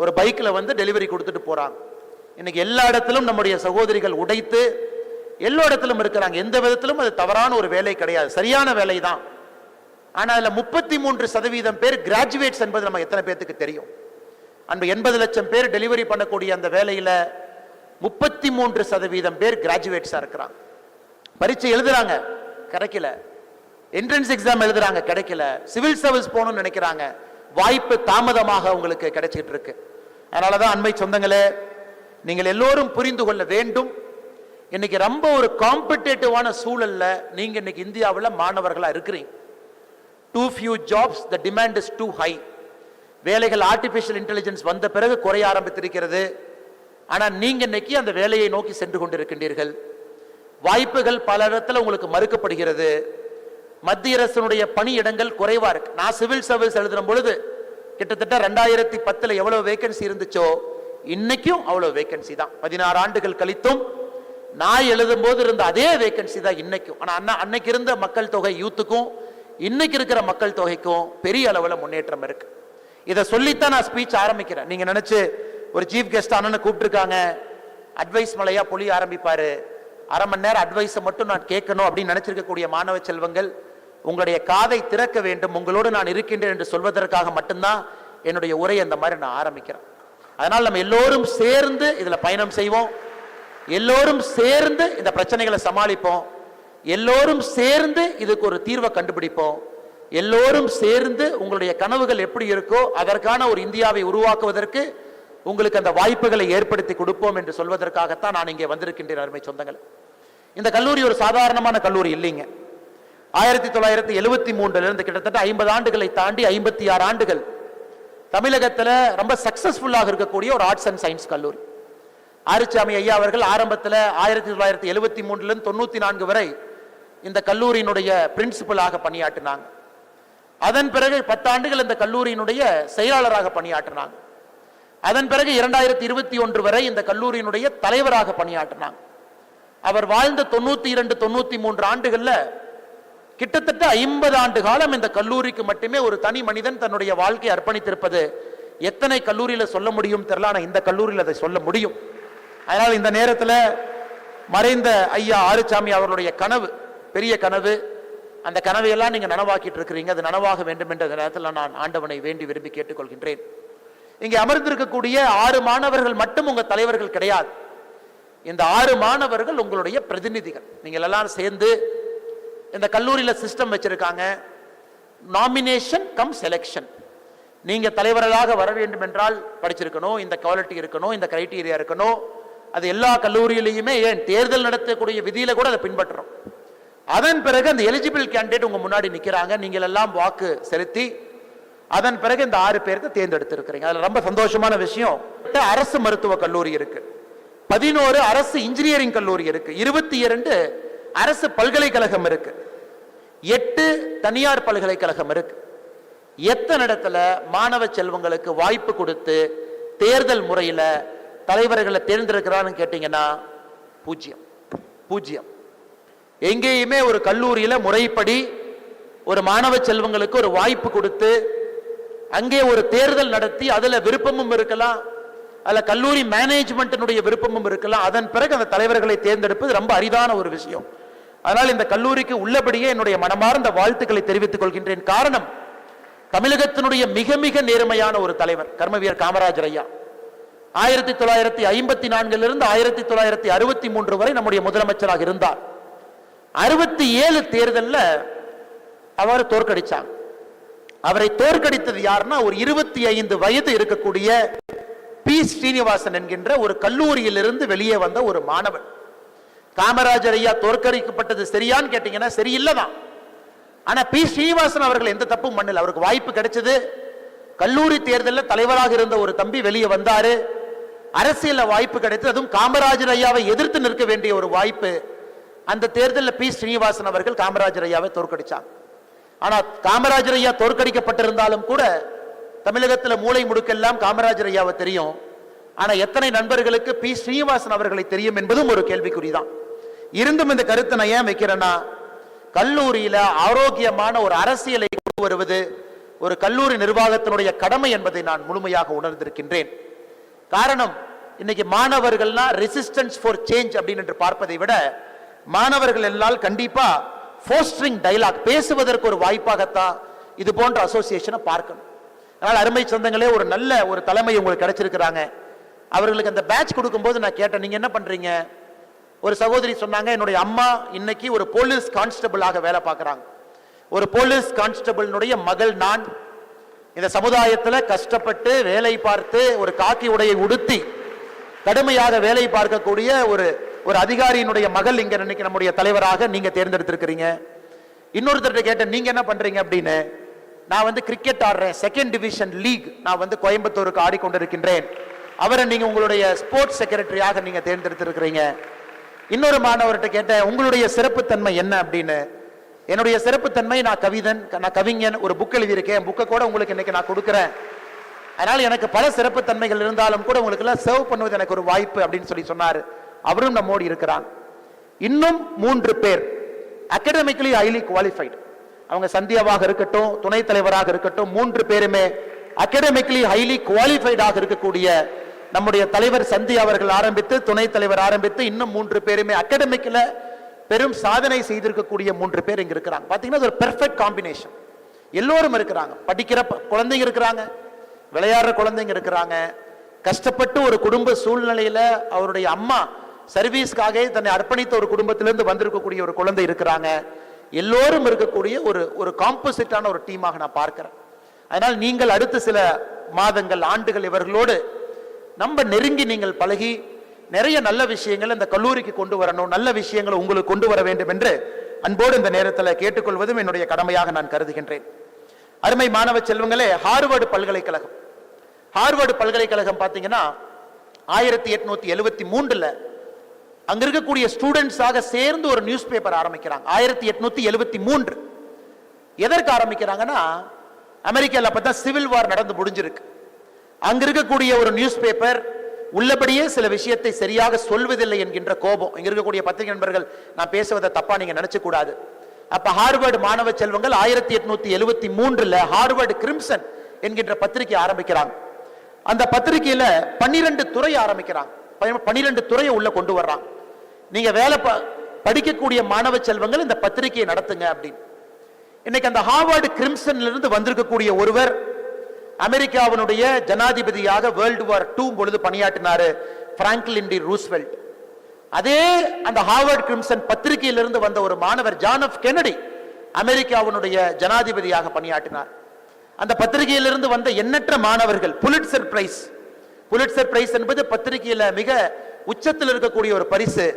ஒரு பைக்ல வந்து டெலிவரி கொடுத்துட்டு போறாங்க. இன்னைக்கு எல்லா இடத்திலும் நம்முடைய சகோதரிகள் உடைத்து எல்லா இடத்திலும் இருக்கிறாங்க. எந்த விதத்திலும் அது தவறான ஒரு வேலை கிடையாது, சரியான வேலை தான். ஆனா அதுல 33% பேர் கிராஜுவேட்ஸ் என்பது நம்ம எத்தனை பேருக்கு தெரியும்? அன்பு 80 லட்சம் பேர் டெலிவரி பண்ணக்கூடிய அந்த வேலையில 33% பேர் கிராஜுவேட்ஸா இருக்கிறாங்க. பரீட்சை எழுதுறாங்க, கிடைக்கல. என்ட்ரன்ஸ் எக்ஸாம் எழுதுறாங்க, கிடைக்கல. சிவில் சர்வீஸ் போகணும்னு நினைக்கிறாங்க, வாய்ப்பு தாமதமாக உங்களுக்கு கிடைச்சிட்டு இருக்கு. அதனாலதான் அண்மை சொந்தங்களே, நீங்கள் எல்லோரும் புரிந்து கொள்ள வேண்டும். இன்னைக்கு ரொம்ப ஒரு காம்படிட்டிவான சூழல்ல நீங்க இன்னைக்கு இந்தியாவில் மாணவர்களா இருக்கிறீங்க. Too few jobs, the demand is too high. வேலைகள் ஆர்டிபிஷியல் இன்டெலிஜென்ஸ் வந்த பிறகு குறைய ஆரம்பித்திருக்கிறது. ஆனா நீங்க இன்னைக்கு அந்த வேலையை நோக்கி சென்று கொண்டிருக்கின்றீர்கள். வாய்ப்புகள் பல இடத்துல உங்களுக்கு மறுக்கப்படுகிறது. மத்திய அரசினுடைய பணியிடங்கள் குறைவா இருக்கு. நான் சிவில் சர்வீஸ் எழுதுற பொழுது கிட்டத்தட்ட 2010 எவ்வளவு வேகன்சி இருந்துச்சோ இன்னைக்கும் அவ்வளவு வேகன்சி தான். 16 ஆண்டுகள் கழித்தும் நான் எழுதும் போது இருந்த அதே வேகன்சி தான் இன்னைக்கும். ஆனா அன்னைக்கு இருந்த மக்கள் தொகை யூத்துக்கும் இன்னைக்கு இருக்கிற மக்கள் தொகைக்கும் பெரிய அளவுல முன்னேற்றம் இருக்கு. இதை சொல்லித்தான் நான் ஸ்பீச் ஆரம்பிக்கிறேன். நீங்க நினைச்சு ஒரு சீஃப் கெஸ்ட் அண்ணன் கூப்பிட்டுருக்காங்க, அட்வைஸ் மலையா பொழிய ஆரம்பிப்பாரு, அரை மணி நேரம் அட்வைஸை மட்டும் நான் கேட்கணும் அப்படின்னு நினைச்சிருக்கக்கூடிய மாணவ செல்வங்கள், உங்களுடைய காதை திறக்க வேண்டும், உங்களோடு நான் இருக்கின்றேன் என்று சொல்வதற்காக மட்டும்தான் என்னுடைய உரை அந்த மாதிரி நான் ஆரம்பிக்கிறேன். அதனால் நம்ம எல்லோரும் சேர்ந்து இதுல பயணம் செய்வோம், எல்லோரும் சேர்ந்து இந்த பிரச்சனைகளை சமாளிப்போம், எல்லோரும் சேர்ந்து இதுக்கு ஒரு தீர்வை கண்டுபிடிப்போம், எல்லோரும் சேர்ந்து உங்களுடைய கனவுகள் எப்படி இருக்கோ அதற்கான ஒரு இந்தியாவை உருவாக்குவதற்கு உங்களுக்கு அந்த வாய்ப்புகளை ஏற்படுத்தி கொடுப்போம் என்று சொல்வதற்காகத்தான் நான் இங்கே வந்திருக்கின்றேன். அருமை சொந்தங்கள், இந்த கல்லூரி ஒரு சாதாரணமான கல்லூரி இல்லைங்க. 1973 இருந்து கிட்டத்தட்ட 50 ஆண்டுகளை தாண்டி 56 ஆண்டுகள் தமிழகத்தில் ரொம்ப சக்சஸ்ஃபுல்லாக இருக்கக்கூடிய ஒரு ஆர்ட்ஸ் அண்ட் சயின்ஸ் கல்லூரி. ஆறுச்சாமி ஐயா அவர்கள் ஆரம்பத்தில் 1973 94 வரை இந்த கல்லூரியினுடைய பிரின்சிபலாக பணியாற்றினாங்க. அதன் பிறகு 10 ஆண்டுகள் இந்த கல்லூரியினுடைய செயலாளராக பணியாற்றினாங்க. அதன் பிறகு 2021 வரை இந்த கல்லூரியினுடைய தலைவராக பணியாற்றினாங்க. அவர் வாழ்ந்த 92 93 ஆண்டுகள்ல கிட்டத்தட்ட 50 ஆண்டு காலம் இந்த கல்லூரிக்கு மட்டுமே ஒரு தனி மனிதன் தன்னுடைய வாழ்க்கையை அர்ப்பணித்திருப்பது எத்தனை கல்லூரியில சொல்ல முடியும் தெரியல, ஆனா இந்த கல்லூரியில் அதை சொல்ல முடியும். அதனால் இந்த நேரத்தில் மறைந்த ஐயா ஆறுசாமி அவர்களுடைய கனவு, பெரிய கனவு, அந்த கனவையெல்லாம் நீங்க நனவாக்கிட்டு இருக்கிறீங்க. அது நனவாக வேண்டும் என்ற நேரத்தில் நான் ஆண்டவனை வேண்டி விரும்பி கேட்டுக்கொள்கின்றேன். இங்கே அமர்ந்திருக்கக்கூடிய 6 மாணவர்கள் மட்டும் உங்க தலைவர்கள் கிடையாது. இந்த 6 மாணவர்கள் உங்களுடைய பிரதிநிதிகள். நீங்கள் எல்லாம் சேர்ந்து இந்த கல்லூரியில சிஸ்டம் வச்சிருக்காங்க, நாமினேஷன் கம் செலெக்ஷன். நீங்க தலைவர்களாக வர வேண்டும் என்றால் படிச்சிருக்கணும், இந்த குவாலிட்டி இருக்கணும், இந்த கிரைட்டீரியா இருக்கணும். அது எல்லா கல்லூரியிலையுமே ஏன் தேர்தல் நடத்தக்கூடிய விதியில கூட அதை பின்பற்றணும். அதன் பிறகு அந்த எலிஜிபிள் கேண்டிடேட் உங்க முன்னாடி நிக்கிறாங்க, நீங்கள் எல்லாம் வாக்கு செலுத்தி அதன் பிறகு இந்த 6 பேருக்கு தேர்ந்தெடுத்து இருக்கிறீங்க. அதுல ரொம்ப சந்தோஷமான விஷயம், அரசு மருத்துவ கல்லூரி இருக்கு, 11 அரசு இன்ஜினியரிங் கல்லூரி இருக்கு, 22 அரசு பல்கலைக்கழகம் இருக்கு, 8 தனியார் பல்கலைக்கழகம் இருக்கு. எத்தனை இடத்துல மாணவ செல்வங்களுக்கு வாய்ப்பு கொடுத்து தேர்தல் முறையில தலைவர்களை தேர்ந்தெடுக்கிறான்னு கேட்டீங்கன்னா 0. எங்கேயுமே ஒரு கல்லூரியில முறைப்படி ஒரு மாணவ செல்வங்களுக்கு ஒரு வாய்ப்பு கொடுத்து அங்கே ஒரு தேர்தல் நடத்தி அதுல விருப்பமும் இருக்கலாம், அதுல கல்லூரி மேனேஜ்மெண்ட்டினுடைய விருப்பமும் இருக்கலாம், அதன் பிறகு அந்த தலைவர்களை தேர்ந்தெடுப்பது ரொம்ப அரிதான ஒரு விஷயம். அதனால் இந்த கல்லூரிக்கு உள்ளபடியே என்னுடைய மனமார்ந்த வாழ்த்துக்களை தெரிவித்துக் கொள்கின்றேன். காரணம், தமிழகத்தினுடைய மிக மிக நேர்மையான ஒரு தலைவர் கர்மவீரர் காமராஜர் ஐயா 1954 இருந்து 1963 வரை நம்முடைய முதலமைச்சராக இருந்தார். 67 தேர்தலில் அவர் தோற்கடிச்சாங்க. அவரை தோற்கடித்தது யாருன்னா ஒரு 25 வயது இருக்கக்கூடிய பி ஸ்ரீனிவாசன் என்கின்ற ஒரு கல்லூரியிலிருந்து வெளியே வந்த ஒரு மாணவன். காமராஜர் ஐயா தோற்கடிக்கப்பட்டது சரியான்னு கேட்டீங்கன்னா சரியில்லைதான். ஆனா பி ஸ்ரீனிவாசன் அவர்கள் எந்த தப்பும் பண்ணல, அவருக்கு வாய்ப்பு கிடைச்சது. கல்லூரி தேர்தலில் தலைவராக இருந்த ஒரு தம்பி வெளியே வந்தாரு, அரசியல் வாய்ப்பு கிடைத்தது, அதுவும் காமராஜர் ஐயாவை எதிர்த்து நிற்க வேண்டிய ஒரு வாய்ப்பு. அந்த தேர்தலில் பி ஸ்ரீனிவாசன் அவர்கள் காமராஜர் ஐயாவை தோற்கடிச்சாங்க. ஆனா காமராஜர் ஐயா தோற்கடிக்கப்பட்டிருந்தாலும் கூட தமிழகத்தில் மூளை முடுக்கெல்லாம் காமராஜர் ஐயாவை தெரியும். ஆனா எத்தனை நண்பர்களுக்கு பி ஸ்ரீனிவாசன் அவர்களை தெரியும் என்பதும் ஒரு கேள்விக்குறிதான். இருந்தும் இந்த கருத்தை நான் ஏன் வைக்கிறேன்னா, கல்லூரியில ஆரோக்கியமான ஒரு அரசியலை கொண்டு வருவது ஒரு கல்லூரி நிர்வாகத்தினுடைய கடமை என்பதை நான் முழுமையாக உணர்ந்திருக்கின்றேன். காரணம், இன்னைக்கு மாணவர்கள்னா ரெசிஸ்டன்ஸ் ஃபார் சேஞ்ச் அப்படின்னு பார்ப்பதை விட மாணவர்கள் எல்லாம் கண்டிப்பா ஃபோஸ்டரிங் டயலாக், பேசுவதற்கு ஒரு வாய்ப்பாகத்தான் இது போன்ற அசோசியேஷனை பார்க்கணும். அதனால் அருமை சொந்தங்களே, ஒரு நல்ல ஒரு தலைமை உங்களுக்கு கிடைச்சிருக்கிறாங்க. அவர்களுக்கு அந்த பேட்ச் கொடுக்கும்போது நான் கேட்டேன், நீங்க என்ன பண்றீங்க? ஒரு சகோதரி சொன்னாங்க, என்னுடைய அம்மா இன்னைக்கு ஒரு போலீஸ் கான்ஸ்டபிளாக வேலை பார்க்குறாங்க. ஒரு போலீஸ் கான்ஸ்டபிளினுடைய மகள் நான். இந்த சமுதாயத்தில் கஷ்டப்பட்டு வேலை பார்த்து ஒரு காக்கி உடையை உடுத்தி கடுமையாக வேலை பார்க்கக்கூடிய ஒரு அதிகாரியினுடைய மகள் இங்க இன்னைக்கு நம்முடைய தலைவராக நீங்க தேர்ந்தெடுத்திருக்கிறீங்க. இன்னொருத்தர் கேட்டேன், நீங்க என்ன பண்றீங்க அப்படின்னு. நான் வந்து கிரிக்கெட் ஆடுறேன், 2nd டிவிஷன் லீக் நான் வந்து கோயம்புத்தூருக்கு ஆடிக்கொண்டிருக்கின்றேன். அவரை நீங்க உங்களுடைய ஸ்போர்ட்ஸ் செக்ரட்டரியாக நீங்க தேர்ந்தெடுத்திருக்கிறீங்க. இன்னொரு மாணவர்கிட்ட கேட்டேன், உங்களுடைய சிறப்புத்தன்மை என்ன அப்படின்னு. என்னுடைய சிறப்புத்தன்மை, நான் கவிஞன், ஒரு புக் எழுதியிருக்கேன், புக்கை கூட உங்களுக்கு இன்னைக்கு நான் கொடுக்குறேன். அதனால எனக்கு பல சிறப்புத்தன்மைகள் இருந்தாலும் கூட உங்களுக்கு எல்லாம் சர்வ் பண்ணுவது எனக்கு ஒரு வாய்ப்பு அப்படின்னு சொன்னார். அவரும் நம்மோடு இருக்கிறான். இன்னும் 3 பேர் அகாடமிக்கலி ஹைலி குவாலிஃபைடு. அவங்க சந்தியாவாக இருக்கட்டும், துணைத் தலைவராக இருக்கட்டும், 3 பேருமே அகாடமிக்கலி ஹைலி குவாலிஃபைடாக இருக்கக்கூடிய நம்முடைய தலைவர் சந்தியா அவர்கள் ஆரம்பித்து, துணைத் தலைவர் ஆரம்பித்து, இன்னும் 3 பேருமே அகாடமிக்ல பெரும் சாதனை செய்திருக்கக்கூடிய 3 பேர் இங்க இருக்கிறாங்க. பாத்தீங்கன்னா ஒரு பெர்ஃபெக்ட் காம்பினேஷன். எல்லோரும் இருக்கிறாங்க. படிக்கிற குழந்தைங்க இருக்கிறாங்க, விளையாடுற குழந்தைங்க இருக்கிறாங்க, கஷ்டப்பட்டு ஒரு குடும்ப சூழ்நிலையில அவருடைய அம்மா சர்வீஸ்க்காக தன்னை அர்ப்பணித்த ஒரு குடும்பத்திலிருந்து வந்திருக்கக்கூடிய ஒரு குழந்தை இருக்கிறாங்க. எல்லோரும் இருக்கக்கூடிய ஒரு காம்போசிட்டான ஒரு டீமாக நான் பார்க்கிறேன். அதனால் நீங்கள் அடுத்த சில மாதங்கள், ஆண்டுகள் இவர்களோடு நம்ம நெருங்கி நீங்கள் பழகி நிறைய நல்ல விஷயங்கள் இந்த கல்லூரிக்கு கொண்டு வரணும், நல்ல விஷயங்களை உங்களுக்கு கொண்டு வர வேண்டும் என்று அன்போடு இந்த நேரத்தில் கேட்டுக்கொள்வதும் என்னுடைய கடமையாக நான் கருதுகின்றேன். அருமை மாணவ செல்வங்களே, ஹார்வர்டு பல்கலைக்கழகம். ஹார்வர்டு பல்கலைக்கழகம் பார்த்தீங்கன்னா 1873 அங்க இருக்கக்கூடிய ஸ்டூடெண்ட்ஸாக சேர்ந்து ஒரு நியூஸ் பேப்பர் ஆரம்பிக்கிறாங்க. 1873 எதற்கு ஆரம்பிக்கிறாங்கன்னா, அமெரிக்காவில் அப்பதான் சிவில் வார் நடந்து முடிஞ்சிருக்கு. அங்க இருக்கக்கூடிய ஒரு நியூஸ் பேப்பர் உள்ளபடியே சில விஷயத்தை சரியாக சொல்வதில்லை என்கின்ற கோபம். இங்க இருக்கக்கூடிய பத்திரிகை நண்பர்கள், நான் பேசுவதை தப்பா நீங்க நினைச்சு கூடாது. அப்ப ஹார்வர்டு மாணவ செல்வங்கள் 1873 ஹார்வர்டு கிரிம்சன் என்கின்ற பத்திரிகை ஆரம்பிக்கிறாங்க. அந்த பத்திரிகையில 12 துறை ஆரம்பிக்கிறாங்க. 12 துறையை உள்ள கொண்டு வர்றாங்க. நீங்க வேலை படிக்கக்கூடிய மாணவ செல்வங்கள் இந்த பத்திரிகையை நடத்துங்க அப்படின்னு. இன்னைக்கு அந்த ஹார்வர்டு கிரிம்சன்ல இருந்து வந்திருக்கக்கூடிய ஒருவர் அமெரிக்காவினுடைய ஜனாதிபதியாக வேர்ல்டு வார் 2 பொழுது பணியாற்றினாரு, பிராங்க்லின் டி ரூஸ்வெல்ட். அதே அந்த ஹார்வர்ட் கிரிம்சன் பத்திரிகையிலிருந்து வந்த ஒரு மாணவர் ஜான் எஃப் கென்னடி அமெரிக்காவினுடைய ஜனாதிபதியாக பணியாற்றினார். அந்த பத்திரிகையிலிருந்து வந்த எண்ணற்ற மாணவர்கள் புலிட்சர் பிரைஸ் என்பது பத்திரிகையில மிக உச்சத்தில் இருக்கக்கூடிய ஒரு பரிசு.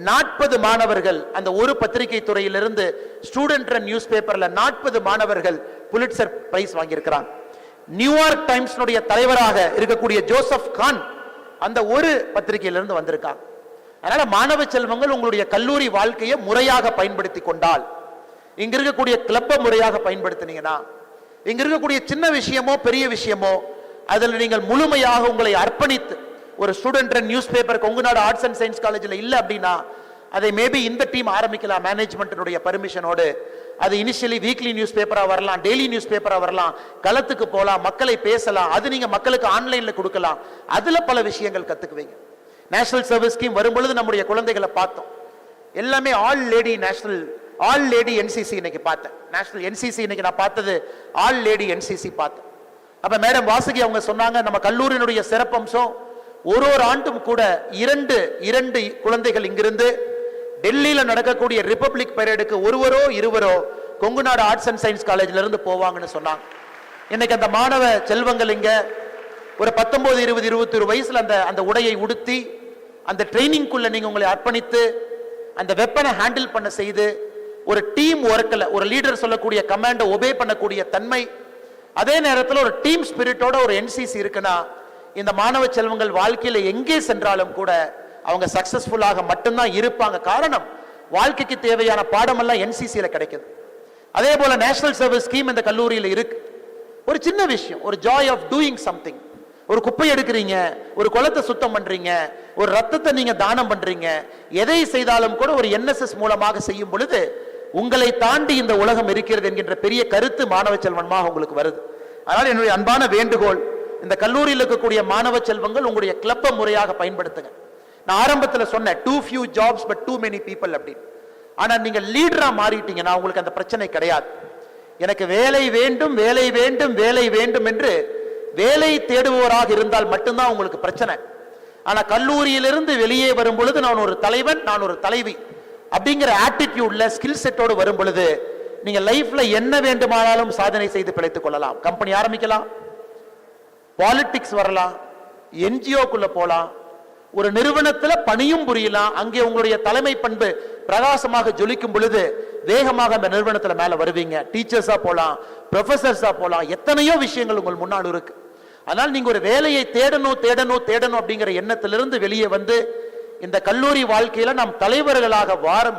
40 மாணவர்கள் அந்த ஒரு பத்திரிகை துறையிலிருந்து ஸ்டூடெண்ட் நியூஸ் பேப்பர்ல 40 மாணவர்கள் புலிட்சர் பிரைஸ் வாங்கியிருக்கிறாங்க. நியூயார்க் டைம்ஸ் தலைவராக இருக்கக்கூடிய ஜோசப் கான் அந்த ஒரு பத்திரிகையிலிருந்து வந்திருக்காங்க. அதனால மாணவ செல்வங்கள் உங்களுடைய கல்லூரி வாழ்க்கையை முறையாக பயன்படுத்தி கொண்டால், இங்க இருக்கக்கூடிய கிளப்பை முறையாக பயன்படுத்தினீங்கன்னா, இங்க இருக்கக்கூடிய சின்ன விஷயமோ பெரிய விஷயமோ அதில் நீங்கள் முழுமையாக உங்களை அர்ப்பணித்து, ஒரு student news paper Kongunadu arts and science காலேஜில் இல்லை அப்படின்னா அதை மேபி இந்த டீம் ஆரம்பிக்கலாம் மேனேஜ்மெண்ட்டினுடைய பர்மிஷனோடு. அது இனிஷியலி வீக்லி நியூஸ் பேப்பரா வரலாம், டெய்லி நியூஸ் பேப்பரா வரலாம், களத்துக்கு போகலாம், மக்களை பேசலாம், அது நீங்க மக்களுக்கு ஆன்லைன்ல கொடுக்கலாம். அதுல பல விஷயங்கள் கத்துக்குவீங்க. நேஷனல் சர்வீஸ் ஸ்கீம் வரும்பொழுது நம்முடைய குழந்தைகளை பார்த்தோம். எல்லாமே ஆல் லேடி என்சிசி இன்னைக்கு பார்த்தேன். நேஷனல் என்சிசி இன்னைக்கு நான் பார்த்தது ஆல் லேடி என்சிசி பார்த்தேன். அப்ப மேடம் வாசுகி அவங்க சொன்னாங்க, நம்ம கல்லூரியினுடைய சிறப்பம்சம் ஒரு ஆண்டும் கூட இரண்டு குழந்தைகள் இங்கிருந்து டெல்லியில நடக்கக்கூடிய ரிபப்ளிக் பரேடுக்கு ஒருவரோ இருவரோ கொங்குநாடு ஆர்ட்ஸ் அண்ட் சயின்ஸ் காலேஜ்ல இருந்து போவாங்கன்னு சொன்னாங்க. இன்னைக்கு அந்த மாணவ செல்வங்கள் இங்க ஒரு 19, 20, 21 வயசுல அந்த உடையை உடுத்தி அந்த ட்ரைனிங்குள்ள நீங்க உங்களை அர்ப்பணித்து அந்த வெப்பனை ஹேண்டில் பண்ண செய்து ஒரு டீம் ஒர்க்ல ஒரு லீடர் சொல்லக்கூடிய கமாண்டை ஒபே பண்ணக்கூடிய தன்மை, அதே நேரத்தில் ஒரு டீம் ஸ்பிரிட்டோட ஒரு என்சிசி இருக்குன்னா இந்த மாணவ செல்வங்கள் வாழ்க்கையில எங்கே சென்றாலும் கூட அவங்க சக்சஸ்ஃபுல்லாக மட்டும்தான் இருப்பாங்க. காரணம், வாழ்க்கைக்கு தேவையான பாடமெல்லாம் என்சிசியில கிடைக்குது. அதே போல நேஷனல் சர்வீஸ் ஸ்கீம் இந்த கல்லூரியில் இருக்கு. ஒரு சின்ன விஷயம், ஒரு ஜாய் ஆஃப் டூயிங் சம்திங். ஒரு குப்பை எடுக்கிறீங்க, ஒரு குளத்தை சுத்தம் பண்றீங்க, ஒரு ரத்தத்தை நீங்க தானம் பண்றீங்க, எதை செய்தாலும் கூட ஒரு என்எஸ்எஸ் மூலமாக செய்யும் பொழுது உங்களை தாண்டி இந்த உலகம் இருக்கிறது என்கின்ற பெரிய கருத்து மாணவ செல்வமாக உங்களுக்கு வருது. அதனால என்னுடைய அன்பான வேண்டுகோள், இந்த கல்லூரியில் இருக்கக்கூடிய மாணவ செல்வங்கள் உங்களுடைய கிளப்பை முறையாக பயன்படுத்துங்க. நான் ஆரம்பத்தில் சொன்னேன், too few jobs but too many people அப்படின்னு. ஆனா நீங்க லீடரா மாறிட்டீங்கன்னா உங்களுக்கு அந்த பிரச்சனை கிடையாது. எனக்கு வேலை வேண்டும் வேலை வேண்டும் வேலை வேண்டும் என்று வேலை தேடுவோராக இருந்தால் மட்டும்தான் உங்களுக்கு பிரச்சனை. ஆனா கல்லூரியிலிருந்து வெளியே வரும் பொழுது நான் ஒரு தலைவன், நான் ஒரு தலைவி அப்படிங்கிற ஆட்டிடியூட்ல ஸ்கில் செட்டோடு வரும் பொழுது நீங்க லைஃப்ல என்ன வேண்டுமானாலும் சாதனை செய்து பிழைத்துக் கொள்ளலாம். கம்பெனி ஆரம்பிக்கலாம், பாலிடிக்ஸ் வரலாம், என்ஜிஓக்குள்ள போலாம், ஒரு நிறுவனத்துல பணியும் புரியலாம். அங்கே உங்களுடைய தலைமை பண்பு பிரகாசமாக ஜொலிக்கும் பொழுது வேகமாக அந்த நிறுவனத்துல மேல வருவீங்க. டீச்சர்ஸா போலாம், ப்ரொஃபசர்ஸா போலாம், எத்தனையோ விஷயங்கள் உங்கள் முன்னால் இருக்கு. அதனால் நீங்க ஒரு வேலையை தேடணும் தேடணும் தேடணும் அப்படிங்கிற எண்ணத்திலிருந்து வெளியே வந்து இந்த கல்லூரி வாழ்க்கையில நாம் தலைவர்களாக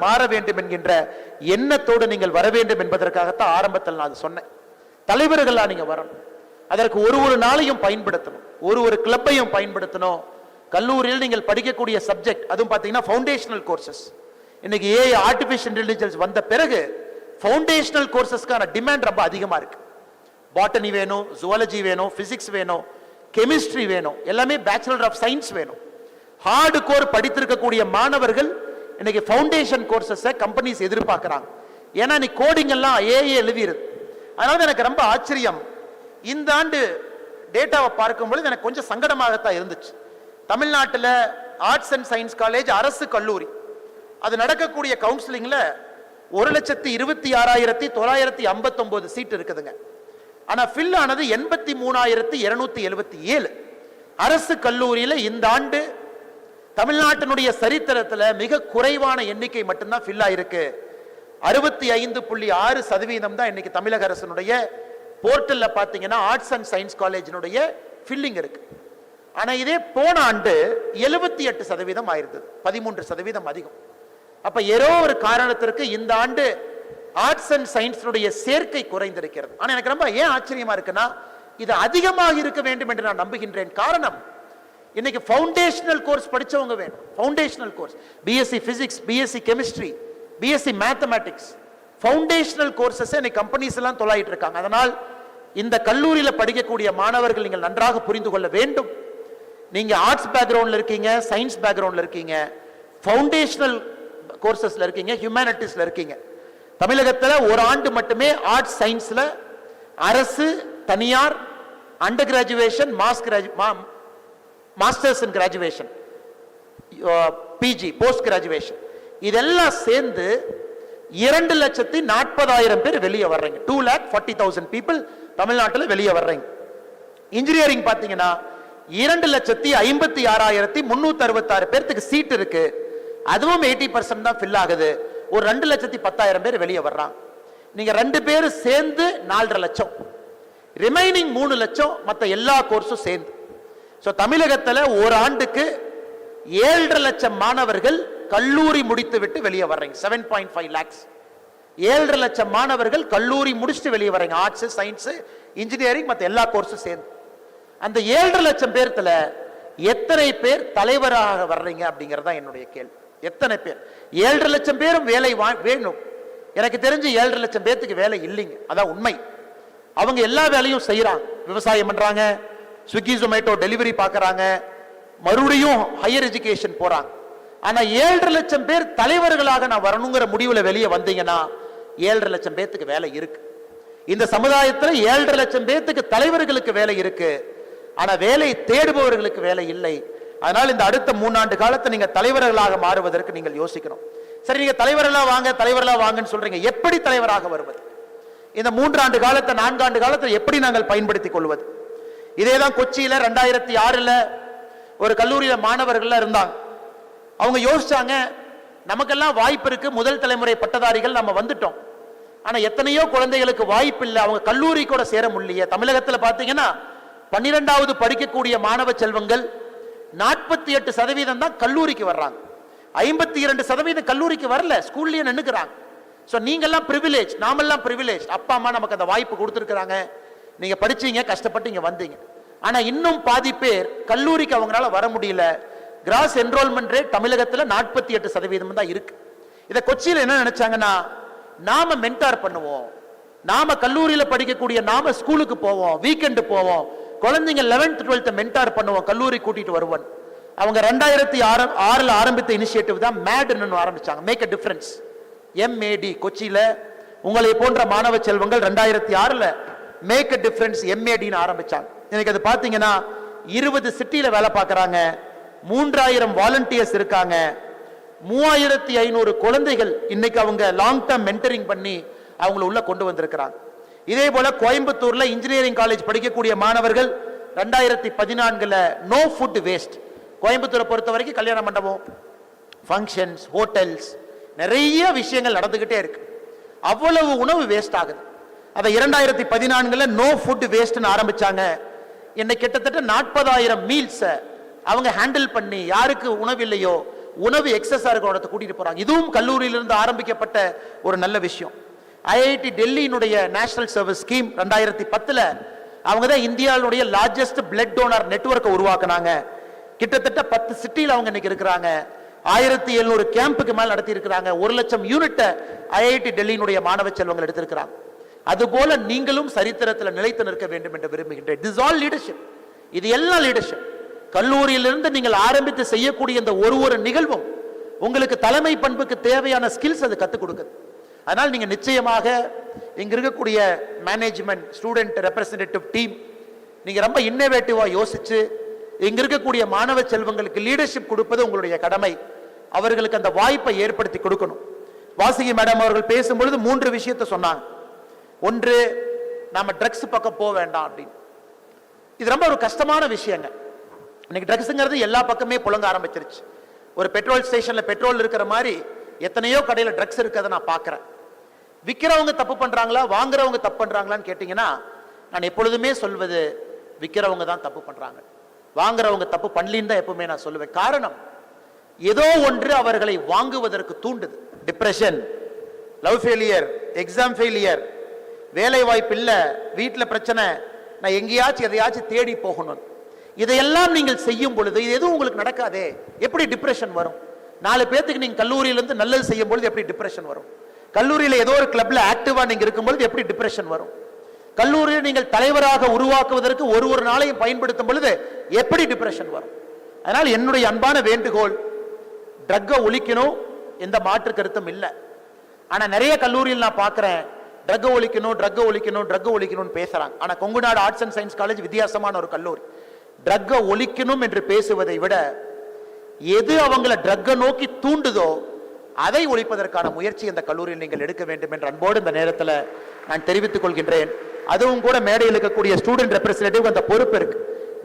மாற வேண்டும் என்கின்ற எண்ணத்தோடு நீங்கள் வர வேண்டும் என்பதற்காகத்தான் ஆரம்பத்தில் நான் சொன்னேன். தலைவர்களா நீங்க வரணும். அதற்கு ஒரு நாளையும் பயன்படுத்தணும், ஒரு கிளப்பையும் பயன்படுத்தணும். கல்லூரியில் நீங்கள் படிக்கக்கூடிய சப்ஜெக்ட், அதுவும் பார்த்தீங்கன்னா ஃபவுண்டேஷனல் கோர்சஸ். இன்னைக்கு ஏஐ ஆர்டிஃபிஷியல் இன்டெலிஜென்ஸ் வந்த பிறகு ஃபவுண்டேஷனல் கோர்சஸ்க்கான டிமாண்ட் ரொம்ப அதிகமா இருக்கு. பாட்டனி வேணும், ஜுவாலஜி வேணும், பிசிக்ஸ் வேணும், கெமிஸ்ட்ரி வேணும், எல்லாமே பேச்சுலர் ஆஃப் சயின்ஸ் வேணும். ஹார்டு கோர் படித்திருக்கக்கூடிய மாணவர்கள் இன்னைக்கு ஃபவுண்டேஷன் கோர்சஸ் கம்பெனிஸ் எதிர்பார்க்கிறாங்க. ஏன்னா நீ கோடிங் எல்லாம் ஏஐ எழுதிருது. அதனால எனக்கு ரொம்ப ஆச்சரியம், இந்த ஆண்டு டேட்டாவை பார்க்கும்பொழுது எனக்கு கொஞ்சம் சங்கடமாகத்தான் இருந்துச்சு. தமிழ்நாட்டில் ஆர்ட்ஸ் அண்ட் சயின்ஸ் காலேஜ் அரசு கல்லூரி, அது நடக்கக்கூடிய கவுன்சிலிங்ல 1,26,959 சீட் இருக்குதுங்க. ஆனா ஃபில் ஆனது 83,277. அரசு கல்லூரியில இந்த ஆண்டு தமிழ்நாட்டினுடைய சரித்திரத்தில் மிக குறைவான எண்ணிக்கை மட்டும்தான் ஃபில் ஆயிருக்கு. 65.6% தான் இன்னைக்கு தமிழக அரசினுடைய போர்ட்டல்ல பாத்தீங்கன்னா ஆர்ட்ஸ் அண்ட் சயின்ஸ் காலேஜினுடைய ஃபில்லிங் இருக்கு. ஆனா இதே போன ஆண்டு 78% ஆயிருந்தது, 13% அதிகம். அப்ப ஏதோ ஒரு காரணத்திற்கு இந்த ஆண்டு ஆர்ட்ஸ் அண்ட் சயின்ஸினுடைய சேர்க்கை குறைந்திருக்கிறது. ஆனா எனக்கு ரொம்ப ஏன் ஆச்சரியமா இருக்குன்னா, இது அதிகமாக இருக்க வேண்டும் என்று நான் நம்புகின்றேன். காரணம், இன்னைக்கு ஃபவுண்டேஷனல் கோர்ஸ் படிச்சவங்க வேணும். Foundational course, BSc physics, BSc chemistry, BSc mathematics, foundational courses இன்னைக்கு கம்பெனிஸ் எல்லாம் தொலையிட்டு இருக்காங்க. அதனால் இந்த கல்லூரியில படிக்கக்கூடிய மாணவர்கள் நீங்கள் நன்றாக புரிந்து கொள்ள வேண்டும். நீங்க ஆர்ட்ஸ் பேக்ரவுண்ட்ல இருக்கீங்க, சயின்ஸ் பேக்ரவுண்ட்ல இருக்கீங்க, ஃபவுண்டேஷனல் கோர்சஸ்ல இருக்கீங்க, ஹியூமனிட்டிஸ்ல இருக்கீங்க. தமிழகத்தில் ஒரு ஆண்டு மட்டுமே ஆர்ட்ஸ் சயின்ஸ்ல அரசு, தனியார், under graduation, masters in graduation, PG, post graduation, இதெல்லாம் சேர்ந்து 2,40,000 பேர் வெளியே வர்றீங்க. 2,40,000 பீப்புள் தமிழ்நாட்டில் வெளியே வர்றீங்க. இன்ஜினியரிங் பார்த்தீங்கன்னா 2,56,366 பேருக்கு சீட் இருக்கு. அதுவும் 80% தான் ஃபில் ஆகுது. ஒரு 2,10,000 பேர் வெளியே வர்றாங்க. நீங்க 2 பேர் சேர்ந்து 4.5 லட்சம், ரிமைனிங் 3 லட்சம் மற்ற எல்லா கோர்ஸும் சேர்ந்து. தமிழகத்தில் ஒரு ஆண்டுக்கு 7.5 லட்சம் மாணவர்கள் கல்லூரி முடித்து விட்டு வெளியே வர்றீங்க. 7.5 lakhs, 7.5 லட்சம் மாணவர்கள் கல்லூரி முடிச்சுட்டு வெளியே வர்றீங்க. ஆர்ட்ஸ், சயின்ஸ், இன்ஜினியரிங் மற்ற எல்லா கோர்ஸும் சேர்ந்து. அந்த 7.5 லட்சம் பேர்த்துல எத்தனை பேர் தலைவராக வர்றீங்க அப்படிங்கறதா என்னுடைய கேள்வி. எத்தனை பேர்? 7.5 லட்சம் பேரும் வேலை வேணும். எனக்கு தெரிஞ்சு 7.5 லட்சம் பேருக்கு வேலை இல்லைங்க, அதான் உண்மை. அவங்க எல்லா வேலையும் செய்யறாங்க, விவசாயம் பண்றாங்க, ஸ்விக்கி ஜொமேட்டோ டெலிவரி பார்க்கறாங்க, மறுபடியும் ஹையர் எஜுகேஷன் போறாங்க. ஆனா 7.5 லட்சம் பேர் தலைவர்களாக நான் வரணுங்கிற முடிவுல வெளியே வந்தீங்கன்னா 7.5 லட்சம் பேருக்கு வேலை இருக்கு. இந்த சமுதாயத்தில் 7.5 லட்சம் பேருக்கு தலைவர்களுக்கு வேலை இருக்கு. ஆனா வேலை தேடுபவர்களுக்கு வேலை இல்லை. அதனால் இந்த அடுத்த 3 ஆண்டு காலத்தை நீங்க தலைவர்களாக மாறுவதற்கு நீங்கள் யோசிக்கணும். சரி, நீங்க தலைவர்களா வாங்க, தலைவர்களா வாங்கன்னு சொல்றீங்க. எப்படி தலைவராக வருவது? இந்த 3 ஆண்டு காலத்தை, 4 ஆண்டு காலத்தை எப்படி நாங்கள் பயன்படுத்திக் கொள்வது? இதேதான் கொச்சியில 2006 ஒரு கல்லூரியில மாணவர்கள் இருந்தாங்க. அவங்க யோசிச்சாங்க, நமக்கெல்லாம் வாய்ப்பு இருக்கு, முதல் தலைமுறை பட்டதாரிகள் நம்ம வந்துட்டோம். ஆனா எத்தனையோ குழந்தைகளுக்கு வாய்ப்பு இல்லை, அவங்க கல்லூரி கூட சேர முடியல. தமிழகத்தில் பாத்தீங்கன்னா 12வது படிக்கக்கூடிய மாணவ செல்வங்கள் 48% தான் கல்லூரிக்கு வர்றாங்க. 52% கல்லூரிக்கு வரல, ஸ்கூல்லயே நின்னுக்கிறாங்க. நீங்கெல்லாம் பிரிவிலேஜ், நாமெல்லாம் பிரிவிலேஜ். அப்பா அம்மா நமக்கு அந்த வாய்ப்பு கொடுத்துருக்காங்க, நீங்க படிச்சீங்க, கஷ்டப்பட்டு இங்க வந்தீங்க. ஆனா இன்னும் பாதி பேர் கல்லூரிக்கு அவங்களால வர முடியல. கிராஸ் என்ரோல்மெண்ட் ரேட் தமிழகத்தில் 48% தான் இருக்கு. இதை கொச்சியில் என்ன நினைச்சாங்கன்னா, நாம மென்டார் பண்ணுவோம், நாம கல்லூரியில படிக்கக்கூடிய நாம ஸ்கூலுக்கு போவோம், வீக்கெண்டு போவோம், குழந்தைங்க 11th 12th மென்டார் பண்ணுவோம், கல்லூரி கூட்டிட்டு வருவோம். அவங்க 2006 ஆரம்பித்த இனிஷியேட்டிவ் தான் மேட்னு ஆரம்பிச்சாங்க, மேக் a டிஃபரன்ஸ், MAD. கொச்சியில உங்களை போன்ற மாணவ செல்வங்கள் 2006 மேக் a டிஃபரன்ஸ் MAD ஆரம்பிச்சாங்க. எனக்கு அது பாத்தீங்கன்னா 20 சிட்டியில வேலை பார்க்கறாங்க, 3000 வாலண்டியர்ஸ் இருக்காங்க, 3500 குழந்தைகள் இன்னைக்கு அவங்க லாங் டர்ம் மென்டரிங் பண்ணி அவங்களை உள்ள கொண்டு வந்திருக்கிறாங்க. இதே போல கோயம்புத்தூர்ல இன்ஜினியரிங் காலேஜ் படிக்கக்கூடிய மாணவர்கள் 2014 நோ ஃபுட் வேஸ்ட். கோயம்புத்தூரை பொறுத்த வரைக்கும் கல்யாண மண்டபம், ஃபங்க்ஷன்ஸ், ஹோட்டல்ஸ், நிறைய விஷயங்கள் நடந்துகிட்டே இருக்கு. அவ்வளவு உணவு வேஸ்ட் ஆகுது. அதை 2014 நோ ஃபுட் வேஸ்ட்னு ஆரம்பிச்சாங்க. இன்னைக்கு கிட்டத்தட்ட 40,000 மீல்ஸ் அவங்க ஹேண்டில் பண்ணி, யாருக்கு உணவு இல்லையோ உணவு எக்ஸஸா இருக்கிற இடத்தை கூட்டிட்டு போறாங்க. இதுவும் கல்லூரியிலிருந்து ஆரம்பிக்கப்பட்ட ஒரு நல்ல விஷயம். ஐஐடி டெல்லியினுடைய நேஷனல் சர்வீஸ் ஸ்கீம் 2010ல் அவங்க தான் இந்தியாவுடைய லார்ஜஸ்ட் பிளட் டோனர் நெட்வொர்க்கை உருவாக்குனாங்க. கிட்டத்தட்ட 10 சிட்டியில் அவங்க இன்னைக்கு இருக்கிறாங்க. 1700 கேம்புக்கு மேல் நடத்தி இருக்கிறாங்க. 1 லட்சம் யூனிட்டை ஐஐடி டெல்லியினுடைய மாணவ செல்வங்கள் எடுத்திருக்கிறாங்க. அதுபோல நீங்களும் சரித்திரத்தில் நிலைத்து நிற்க வேண்டும் என்று விரும்புகின்றேன். This is all leadership. இது எல்லாம் லீடர்ஷிப். கல்லூரியிலிருந்து நீங்கள் ஆரம்பித்து செய்யக்கூடிய இந்த ஒரு நிகழ்வும் உங்களுக்கு தலைமை பண்புக்கு தேவையான ஸ்கில்ஸ் அது கற்றுக் கொடுக்குது. அதனால் நீங்க நிச்சயமாக இங்க இருக்கக்கூடிய மேனேஜ்மெண்ட், ஸ்டூடெண்ட் ரெப்ரசன்டேட்டிவ் டீம், நீங்க ரொம்ப இன்னோவேட்டிவா யோசிச்சு இங்க இருக்கக்கூடிய மாணவ செல்வங்களுக்கு லீடர்ஷிப் கொடுப்பது உங்களுடைய கடமை. அவர்களுக்கு அந்த வாய்ப்பை ஏற்படுத்தி கொடுக்கணும். வாசுகி மேடம் அவர்கள் பேசும்பொழுது 3 விஷயத்தை சொன்னாங்க. ஒன்று, நாம ட்ரக்ஸ் பக்கம் போக வேண்டாம் அப்படின்னு. இது ரொம்ப ஒரு கஷ்டமான விஷயங்க. இன்னைக்கு ட்ரக்ஸ்ங்கிறது எல்லா பக்கமே புழங்க ஆரம்பிச்சிருச்சு. ஒரு பெட்ரோல் ஸ்டேஷன்ல பெட்ரோல் இருக்கிற மாதிரி எத்தனையோ கடையில ட்ரக்ஸ் இருக்கிறத நான் பார்க்கிறேன். விற்கிறவங்க தப்பு பண்றாங்களா, வாங்குறவங்க தப்பு பண்றாங்களான்னு கேட்டீங்கன்னா, நான் எப்பொழுதுமே சொல்வது விற்கிறவங்க தான் தப்பு பண்றாங்க, வாங்குறவங்க தப்பு பண்ணலின்னு தான் எப்பவுமே நான் சொல்லுவேன். காரணம், ஏதோ ஒன்று அவர்களை வாங்குவதற்கு தூண்டுது. Depression, love failure, exam failure, வேலை வாய்ப்பு இல்லை, வீட்டில் பிரச்சனை, நான் எங்கேயாச்சும் எதையாச்சும் தேடி போகணும். இதையெல்லாம் நீங்கள் செய்யும் பொழுது இது எதுவும் உங்களுக்கு நடக்காதே, எப்படி டிப்ரெஷன் வரும்? 4 பேத்துக்கு நீங்க கல்லூரியிலிருந்து நல்லது செய்யும் பொழுது எப்படி டிப்ரெஷன் வரும்? கல்லூரியில் ஏதோ ஒரு கிளப்ல ஆக்டிவா நீங்க இருக்கும்பொழுது எப்படி டிப்ரெஷன் வரும்? கல்லூரியில் நீங்கள் தலைவராக உருவாக்குவதற்கு ஒரு நாளையும் பயன்படுத்தும் பொழுது எப்படி டிப்ரெஷன் வரும்? அதனால் என்னுடைய அன்பான வேண்டுகோள், ட்ரக்கை ஒழிக்கணும், எந்த மாற்று கருத்தும் இல்லை. ஆனா நிறைய கல்லூரியில் நான் பார்க்கிறேன், ட்ரக்கை ஒழிக்கணும் ட்ரக்கை ஒழிக்கணும் ட்ரக்கை ஒழிக்கணும்னு பேசுறாங்க. ஆனா Kongunadu arts and science college வித்தியாசமான ஒரு கல்லூரி. ட்ரக்கை ஒழிக்கணும் என்று பேசுவதை விட எது அவங்களை ட்ரக்கை நோக்கி தூண்டுதோ அதை ஒழிப்பதற்கான முயற்சி இந்த கல்லூரியில் நீங்கள் எடுக்க வேண்டும் என்று அன்போடு இந்த நேரத்தில் நான் தெரிவித்துக் கொள்கின்றேன். அதுவும் கூட மேடையில் இருக்கக்கூடிய ஸ்டூடெண்ட் ரெப்ரசன்டேட்டிவ் அந்த பொறுப்பு இருக்கு.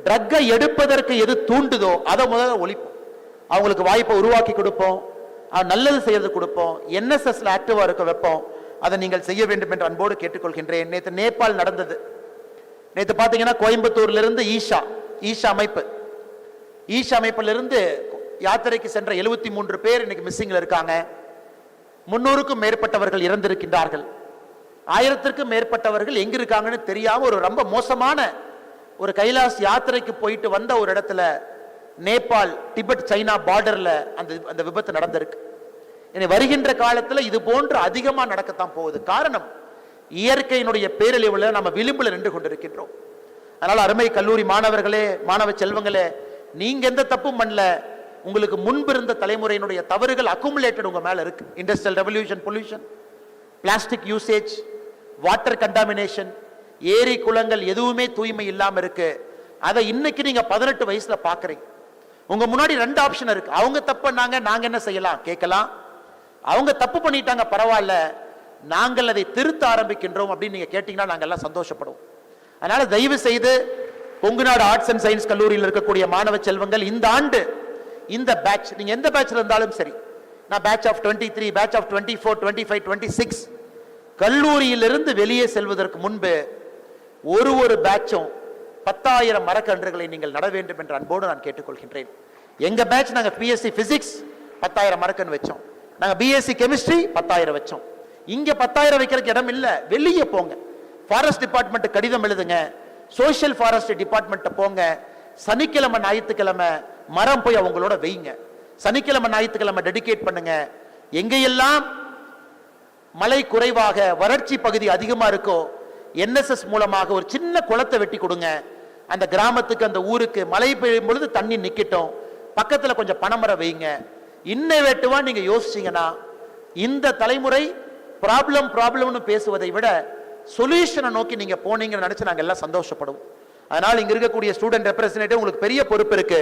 ட்ரக்கை எடுப்பதற்கு எது தூண்டுதோ அதை முதல்ல ஒழிப்போம். அவங்களுக்கு வாய்ப்பை உருவாக்கி கொடுப்போம், நல்லது செய்யறது கொடுப்போம், என்எஸ்எஸ்ல ஆக்டிவா இருக்க வைப்போம். அதை நீங்கள் செய்ய வேண்டும் என்று அன்போடு கேட்டுக்கொள்கின்றேன். நேற்று நேபாள் நடந்தது. நேற்று பார்த்தீங்கன்னா கோயம்புத்தூர்ல இருந்து ஈஷா அமைப்பிலிருந்து யாத்திரைக்கு சென்ற 73 பேர் இன்னைக்கு மிஸ்ஸிங்ல இருக்காங்க. 300க்கும் மேற்பட்டவர்கள் இறந்திருக்கின்றார்கள். 1000க்கும் மேற்பட்டவர்கள் எங்க இருக்காங்கன்னு தெரியாம ஒரு ரொம்ப மோசமான ஒரு கைலாஸ் யாத்திரைக்கு போயிட்டு வந்த ஒரு இடத்துல நேபாள் டிபெட் சைனா பார்டர்ல அந்த விபத்து நடந்திருக்கு. இனி வருகின்ற காலத்துல இது போன்று அதிகமா நடக்கத்தான் போகுது. காரணம், இயற்கையினுடைய பேரழிவுல நம்ம விளிம்புல நின்று கொண்டிருக்கின்றோம். அதனால அருமை கல்லூரி மாணவர்களே, மாணவ செல்வங்களே, நீங்க எந்த தப்பும் பண்ணல. உங்களுக்கு முன்பு இருந்த தலைமுறையினுடைய தவறுகள் அக்குமுலேட்டட் உங்க மேல இருக்கு. Industrial revolution, pollution, plastic usage, water contamination, ஏரி குளங்கள் எதுவுமே தூய்மை இல்லாம இருக்கு. அதை இன்னைக்கு நீங்க 18 வயசுல பாக்குறீங்க. உங்க முன்னாடி 2 ஆப்ஷன் இருக்கு. அவங்க தப்பு பண்ணாங்க, நாங்க என்ன செய்யலாம் கேட்கலாம். அவங்க தப்பு பண்ணிட்டாங்க, பரவாயில்ல, நாங்கள் அதை திருத்த ஆரம்பிக்கின்றோம் அப்படின்னு நீங்க கேட்டீங்கன்னா நாங்க எல்லாம் சந்தோஷப்படுவோம். அதனால தயவு செய்து கொங்குநாடு ஆர்ட்ஸ் அண்ட் சயின்ஸ் கல்லூரியில் இருக்கக்கூடிய மாணவ செல்வங்கள் இந்த ஆண்டு இந்த பேட்ச், நீங்க எந்த பேட்ச்ல இருந்தாலும் சரி, நான் பேட்ச் ஆஃப் 23, பேட்ச் ஆஃப் 24, 25, 26, கல்லூரியிலிருந்து வெளியே செல்வதற்கு முன்பு ஒரு பேட்சும் 10,000 மரக்கன்றுகளை நீங்கள் நட வேண்டும் என்ற அன்போடு நான் கேட்டுக்கொள்கின்றேன். எங்க பேட்ச் நாங்க பிஎஸ்சி பிசிக்ஸ் 10,000 மரக்கன்று வச்சோம், நாங்க பிஎஸ்சி கெமிஸ்ட்ரி 10,000 வச்சோம். இங்க 10,000 வைக்கிறதுக்கு இடம் இல்ல, வெளியே போங்க. ஃபாரஸ்ட் டிபார்ட்மெண்ட் கடிதம் எழுதுங்க, சோசியல் ஃபாரஸ்ட் டிபார்ட்மெண்ட் போங்க. சனிக்கிழமை ஞாயிற்றுக்கிழமை மரம் போய் அவங்களோட வைங்க. சனிக்கிழமை ஞாயிற்றுக்கிழமை டெடிகேட் பண்ணுங்க. எங்கெல்லாம் மழை குறைவாக வறட்சி பகுதி அதிகமா இருக்கோ என்எஸ்எஸ் மூலமாக ஒரு சின்ன குளத்தை வெட்டி கொடுங்க. அந்த கிராமத்துக்கு, அந்த ஊருக்கு மழை பெய்யும் பொழுது தண்ணி நிக்கட்டும், பக்கத்துல கொஞ்சம் பனைமரம் வைங்க. இன்னோவேட்டிவா நீங்க யோசிச்சீங்கன்னா இந்த தலைமுறை ப்ராப்ளம்னு பேசுவதை விட சொல்யூஷனை நோக்கி நீங்க போனீங்கன்னு நினைச்சு நாங்க எல்லாம் சந்தோஷப்படுவோம். அதனால் இங்க இருக்கக்கூடிய ஸ்டூடெண்ட் ரெப்ரசன்டேட்டிவ் உங்களுக்கு பெரிய பொறுப்பு இருக்கு.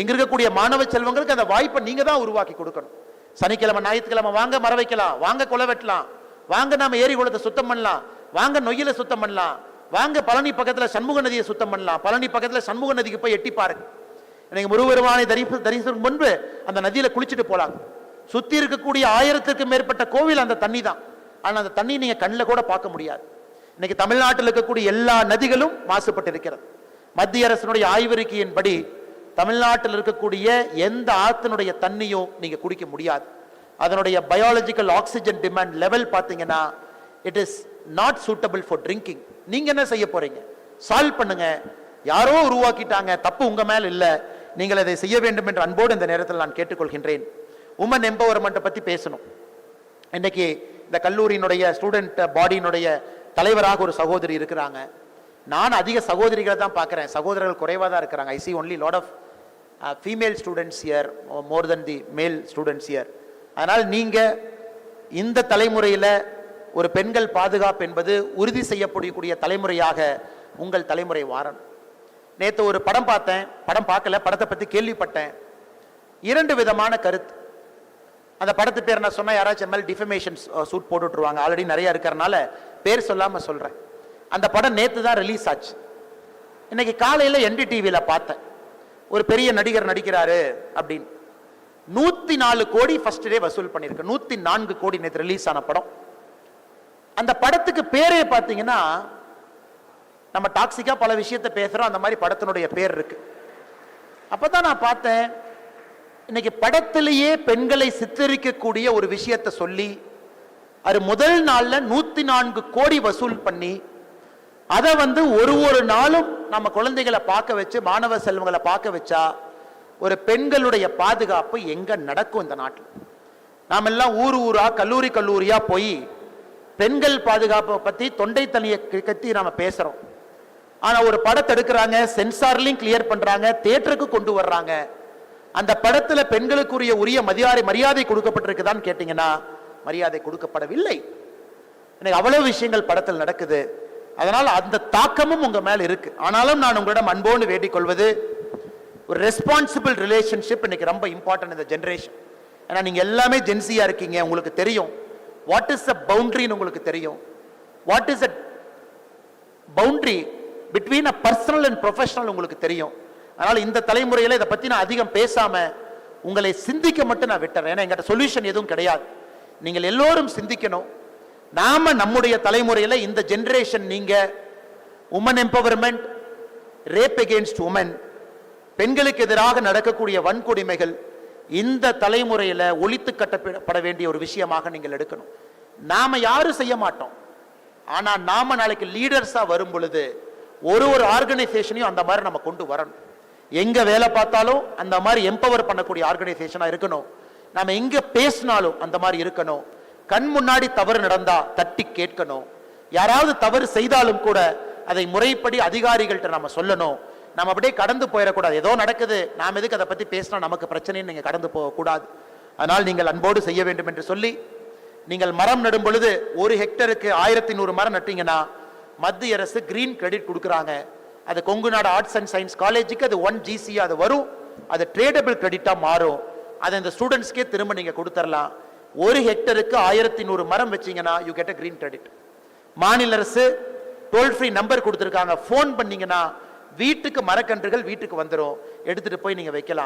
இங்க இருக்கக்கூடிய மாணவ செல்வங்களுக்கு அந்த வாய்ப்பை நீங்க தான் உருவாக்கி கொடுக்கணும். சனிக்கிழமை ஞாயிற்றுக்கிழமை வாங்க மரம் வைக்கலாம், வாங்க கொலை வெட்டலாம், வாங்க நாம ஏரி குளத்தை சுத்தம் பண்ணலாம், வாங்க நொய்யில சுத்தம் பண்ணலாம், வாங்க பழனி பக்கத்துல சண்முக நதியை சுத்தம் பண்ணலாம், பழனி பக்கத்துல சண்முக நதிக்கு போய் எட்டி பாருங்க. நீங்க முருகருமானை தரிசனம் முன்பு அந்த நதியில குளிச்சுட்டு போலாம். சுத்தி இருக்கக்கூடிய 1000க்கும் மேற்பட்ட கோவில் அந்த தண்ணி தான். ஆனா அந்த தண்ணி நீங்க கண்ணில் கூட பார்க்க முடியாது. இன்னைக்கு தமிழ்நாட்டில் இருக்கக்கூடிய எல்லா நதிகளும் மாசுபட்டு இருக்கிறது. மத்திய அரசினுடைய ஆய்வறிக்கையின்படி தமிழ்நாட்டில் இருக்கக்கூடிய எந்த ஆத்தினுடைய தண்ணியும் நீங்க குடிக்க முடியாது. அதனுடைய பயாலஜிக்கல் ஆக்சிஜன் டிமாண்ட் லெவல் பார்த்தீங்கன்னா it is not suitable for drinking. நீங்க என்ன செய்ய போறீங்க? சால்வ் பண்ணுங்க. யாரோ உருவாக்கிட்டாங்க, தப்பு உங்க மேல் இல்லை, நீங்கள் அதை செய்ய வேண்டும் என்ற அன்போடு இந்த நேரத்தில் நான் கேட்டுக்கொள்கின்றேன். உமன் எம்பவர்மெண்ட்டை பற்றி பேசணும். இன்னைக்கு இந்த கல்லூரியினுடைய ஸ்டூடெண்ட் பாடியினுடைய தலைவராக ஒரு சகோதரி இருக்கிறாங்க. நான் அதிக சகோதரிகளை தான் பார்க்குறேன், சகோதரர்கள் குறைவாக தான் இருக்கிறாங்க. I see only lot of female students here more then the male students here. அதனால் நீங்கள் இந்த தலைமுறையில் ஒரு பெண்கள் பாதுகாப்பு என்பது உறுதி செய்யப்படக்கூடிய தலைமுறையாக உங்கள் தலைமுறை வாரணும். நேற்று ஒரு படம் பார்த்தேன், படம் பார்க்கல, படத்தை பற்றி கேள்விப்பட்டேன். 2 விதமான கருத்து. அந்த படத்து பேர் நான் சொன்னால் யாராச்சும் மேல் டிஃபமேஷன் சூட் போட்டுட்ருவாங்க, ஆல்ரெடி நிறையா இருக்கிறனால பேர் சொல்லாமல் சொல்கிறேன். அந்த படம் நேற்று தான் ரிலீஸ் ஆச்சு. இன்னைக்கு காலையில் NDTVயில் பார்த்தேன், ஒரு பெரிய நடிகர் நடிக்கிறாரு அப்படின்னு. 104 கோடி ஃபர்ஸ்ட் டே வசூல் பண்ணியிருக்கு. 104 கோடி நேற்று ரிலீஸ் ஆன படம். அந்த படத்துக்கு பேரே பார்த்தீங்கன்னா, நம்ம டாக்ஸிக்கா பல விஷயத்தை பேசுறோம், அந்த மாதிரி படத்தினுடைய பேர் இருக்கு. அப்பதான் நான் பார்த்தேன், இன்னைக்கு படத்திலேயே பெண்களை சித்தரிக்கக்கூடிய ஒரு விஷயத்தை சொல்லி அது முதல் நாள்ல 104 கோடி வசூல் பண்ணி அதை ஒரு நாளும் நம்ம குழந்தைகளை பார்க்க வச்சு, மாணவ செல்வங்களை பார்க்க வச்சா ஒரு பெண்களுடைய பாதுகாப்பு எங்க நடக்கும் இந்த நாட்டில்? நாம எல்லாம் ஊரா கல்லூரியா போய் பெண்கள் பாதுகாப்பை பத்தி தொண்டை தனியை கத்தி நாம பேசுறோம். ஆனா ஒரு படத்தை எடுக்கிறாங்க, சென்சார்லையும் கிளியர் பண்றாங்க, தியேட்டருக்கு கொண்டு வர்றாங்க. அந்த படத்துல பெண்களுக்குரிய உரிய மரியாதை கொடுக்கப்பட்டிருக்குதான்னு கேட்டீங்கன்னா மரியாதை கொடுக்கப்படவில்லை. எனக்கு அவ்வளவு விஷயங்கள் படத்தில் நடக்குது. அதனால அந்த தாக்கமும் உங்க மேல இருக்கு. ஆனாலும் நான் உங்களிடம் அன்போடு வேண்டிக் கொள்வது, ஒரு ரெஸ்பான்சிபிள் ரிலேஷன்ஷிப் இன்னைக்கு ரொம்ப இம்பார்ட்டன்ட் இந்த ஜெனரேஷன். ஏன்னா நீங்க எல்லாமே ஜென்சியா இருக்கீங்க, உங்களுக்கு தெரியும் வாட் இஸ் த பவுண்டரின்னு உங்களுக்கு தெரியும். What is the boundary between a personal and professional உங்களுக்கு தெரியும். அதனால இந்த தலைமுறையில இதை பத்தி நான் அதிகம் பேசாம உங்களை சிந்திக்க மட்டும் நான் விட்டுறேன். ஏன்னா எங்கிட்ட சொல்யூஷன் எதுவும் கிடையாது. நீங்கள் எல்லோரும் சிந்திக்கணும். நாம நம்முடைய தலைமுறையில இந்த ஜெனரேஷன், நீங்க woman empowerment, rape against woman, பெண்களுக்கு எதிராக நடக்கக்கூடிய வன்கொடுமைகள் இந்த தலைமுறையில ஒழித்து கட்டப்பட வேண்டிய ஒரு விஷயமாக நீங்கள் எடுக்கணும். நாம யாரும் செய்ய மாட்டோம். ஆனா நாம நாளைக்கு லீடர்ஸா வரும் பொழுது ஒரு ஆர்கனைசேஷனையும் அந்த மாதிரி நம்ம கொண்டு வரணும். எங்க வேலை பார்த்தாலும் அந்த மாதிரி எம்பவர் பண்ணக்கூடிய ஆர்கனைசேஷனா இருக்கணும். நாம எங்க பேசினாலும் அந்த மாதிரி இருக்கணும். கண் முன்னாடி தவறு நடந்தா தட்டி கேட்கணும். யாராவது தவறு செய்தாலும் கூட அதை முறைப்படி அதிகாரிகள்கிட்ட நம்ம சொல்லணும். நம்ம அப்படியே கடந்து போயிடக்கூடாது. ஏதோ நடக்குது, நாம் எதுக்கு அதை பத்தி பேசினா நமக்கு பிரச்சனைன்னு நீங்க கடந்து போகக்கூடாது. அதனால் நீங்கள் அன்போடு செய்ய வேண்டும் என்று சொல்லி, நீங்கள் மரம் நடும் பொழுது 1 ஹெக்டருக்கு 1100 மரம் நட்டீங்கன்னா மத்திய அரசு கிரீன் கிரெடிட் கொடுக்குறாங்க. அது கொங்கு நாடு ஆர்ட்ஸ் அண்ட் சயின்ஸ் காலேஜுக்கு அது 1 GC அது வரும். அது ட்ரேடபிள் கிரெடிட்டா மாறும். அதை இந்த ஸ்டூடெண்ட்ஸ்க்கே திரும்ப நீங்க கொடுத்துடலாம். 1 ஹெக்டருக்கு 1100 மரம் வச்சீங்கன்னா you get a green credit. மாநில அரசு டோல் ஃப்ரீ நம்பர் கொடுத்துருக்காங்க. ஃபோன் பண்ணீங்கன்னா வீட்டுக்கு மரக்கன்றுகள் வீட்டுக்கு வந்துடும். எடுத்துட்டு போய் நீங்க வைக்கலாம்.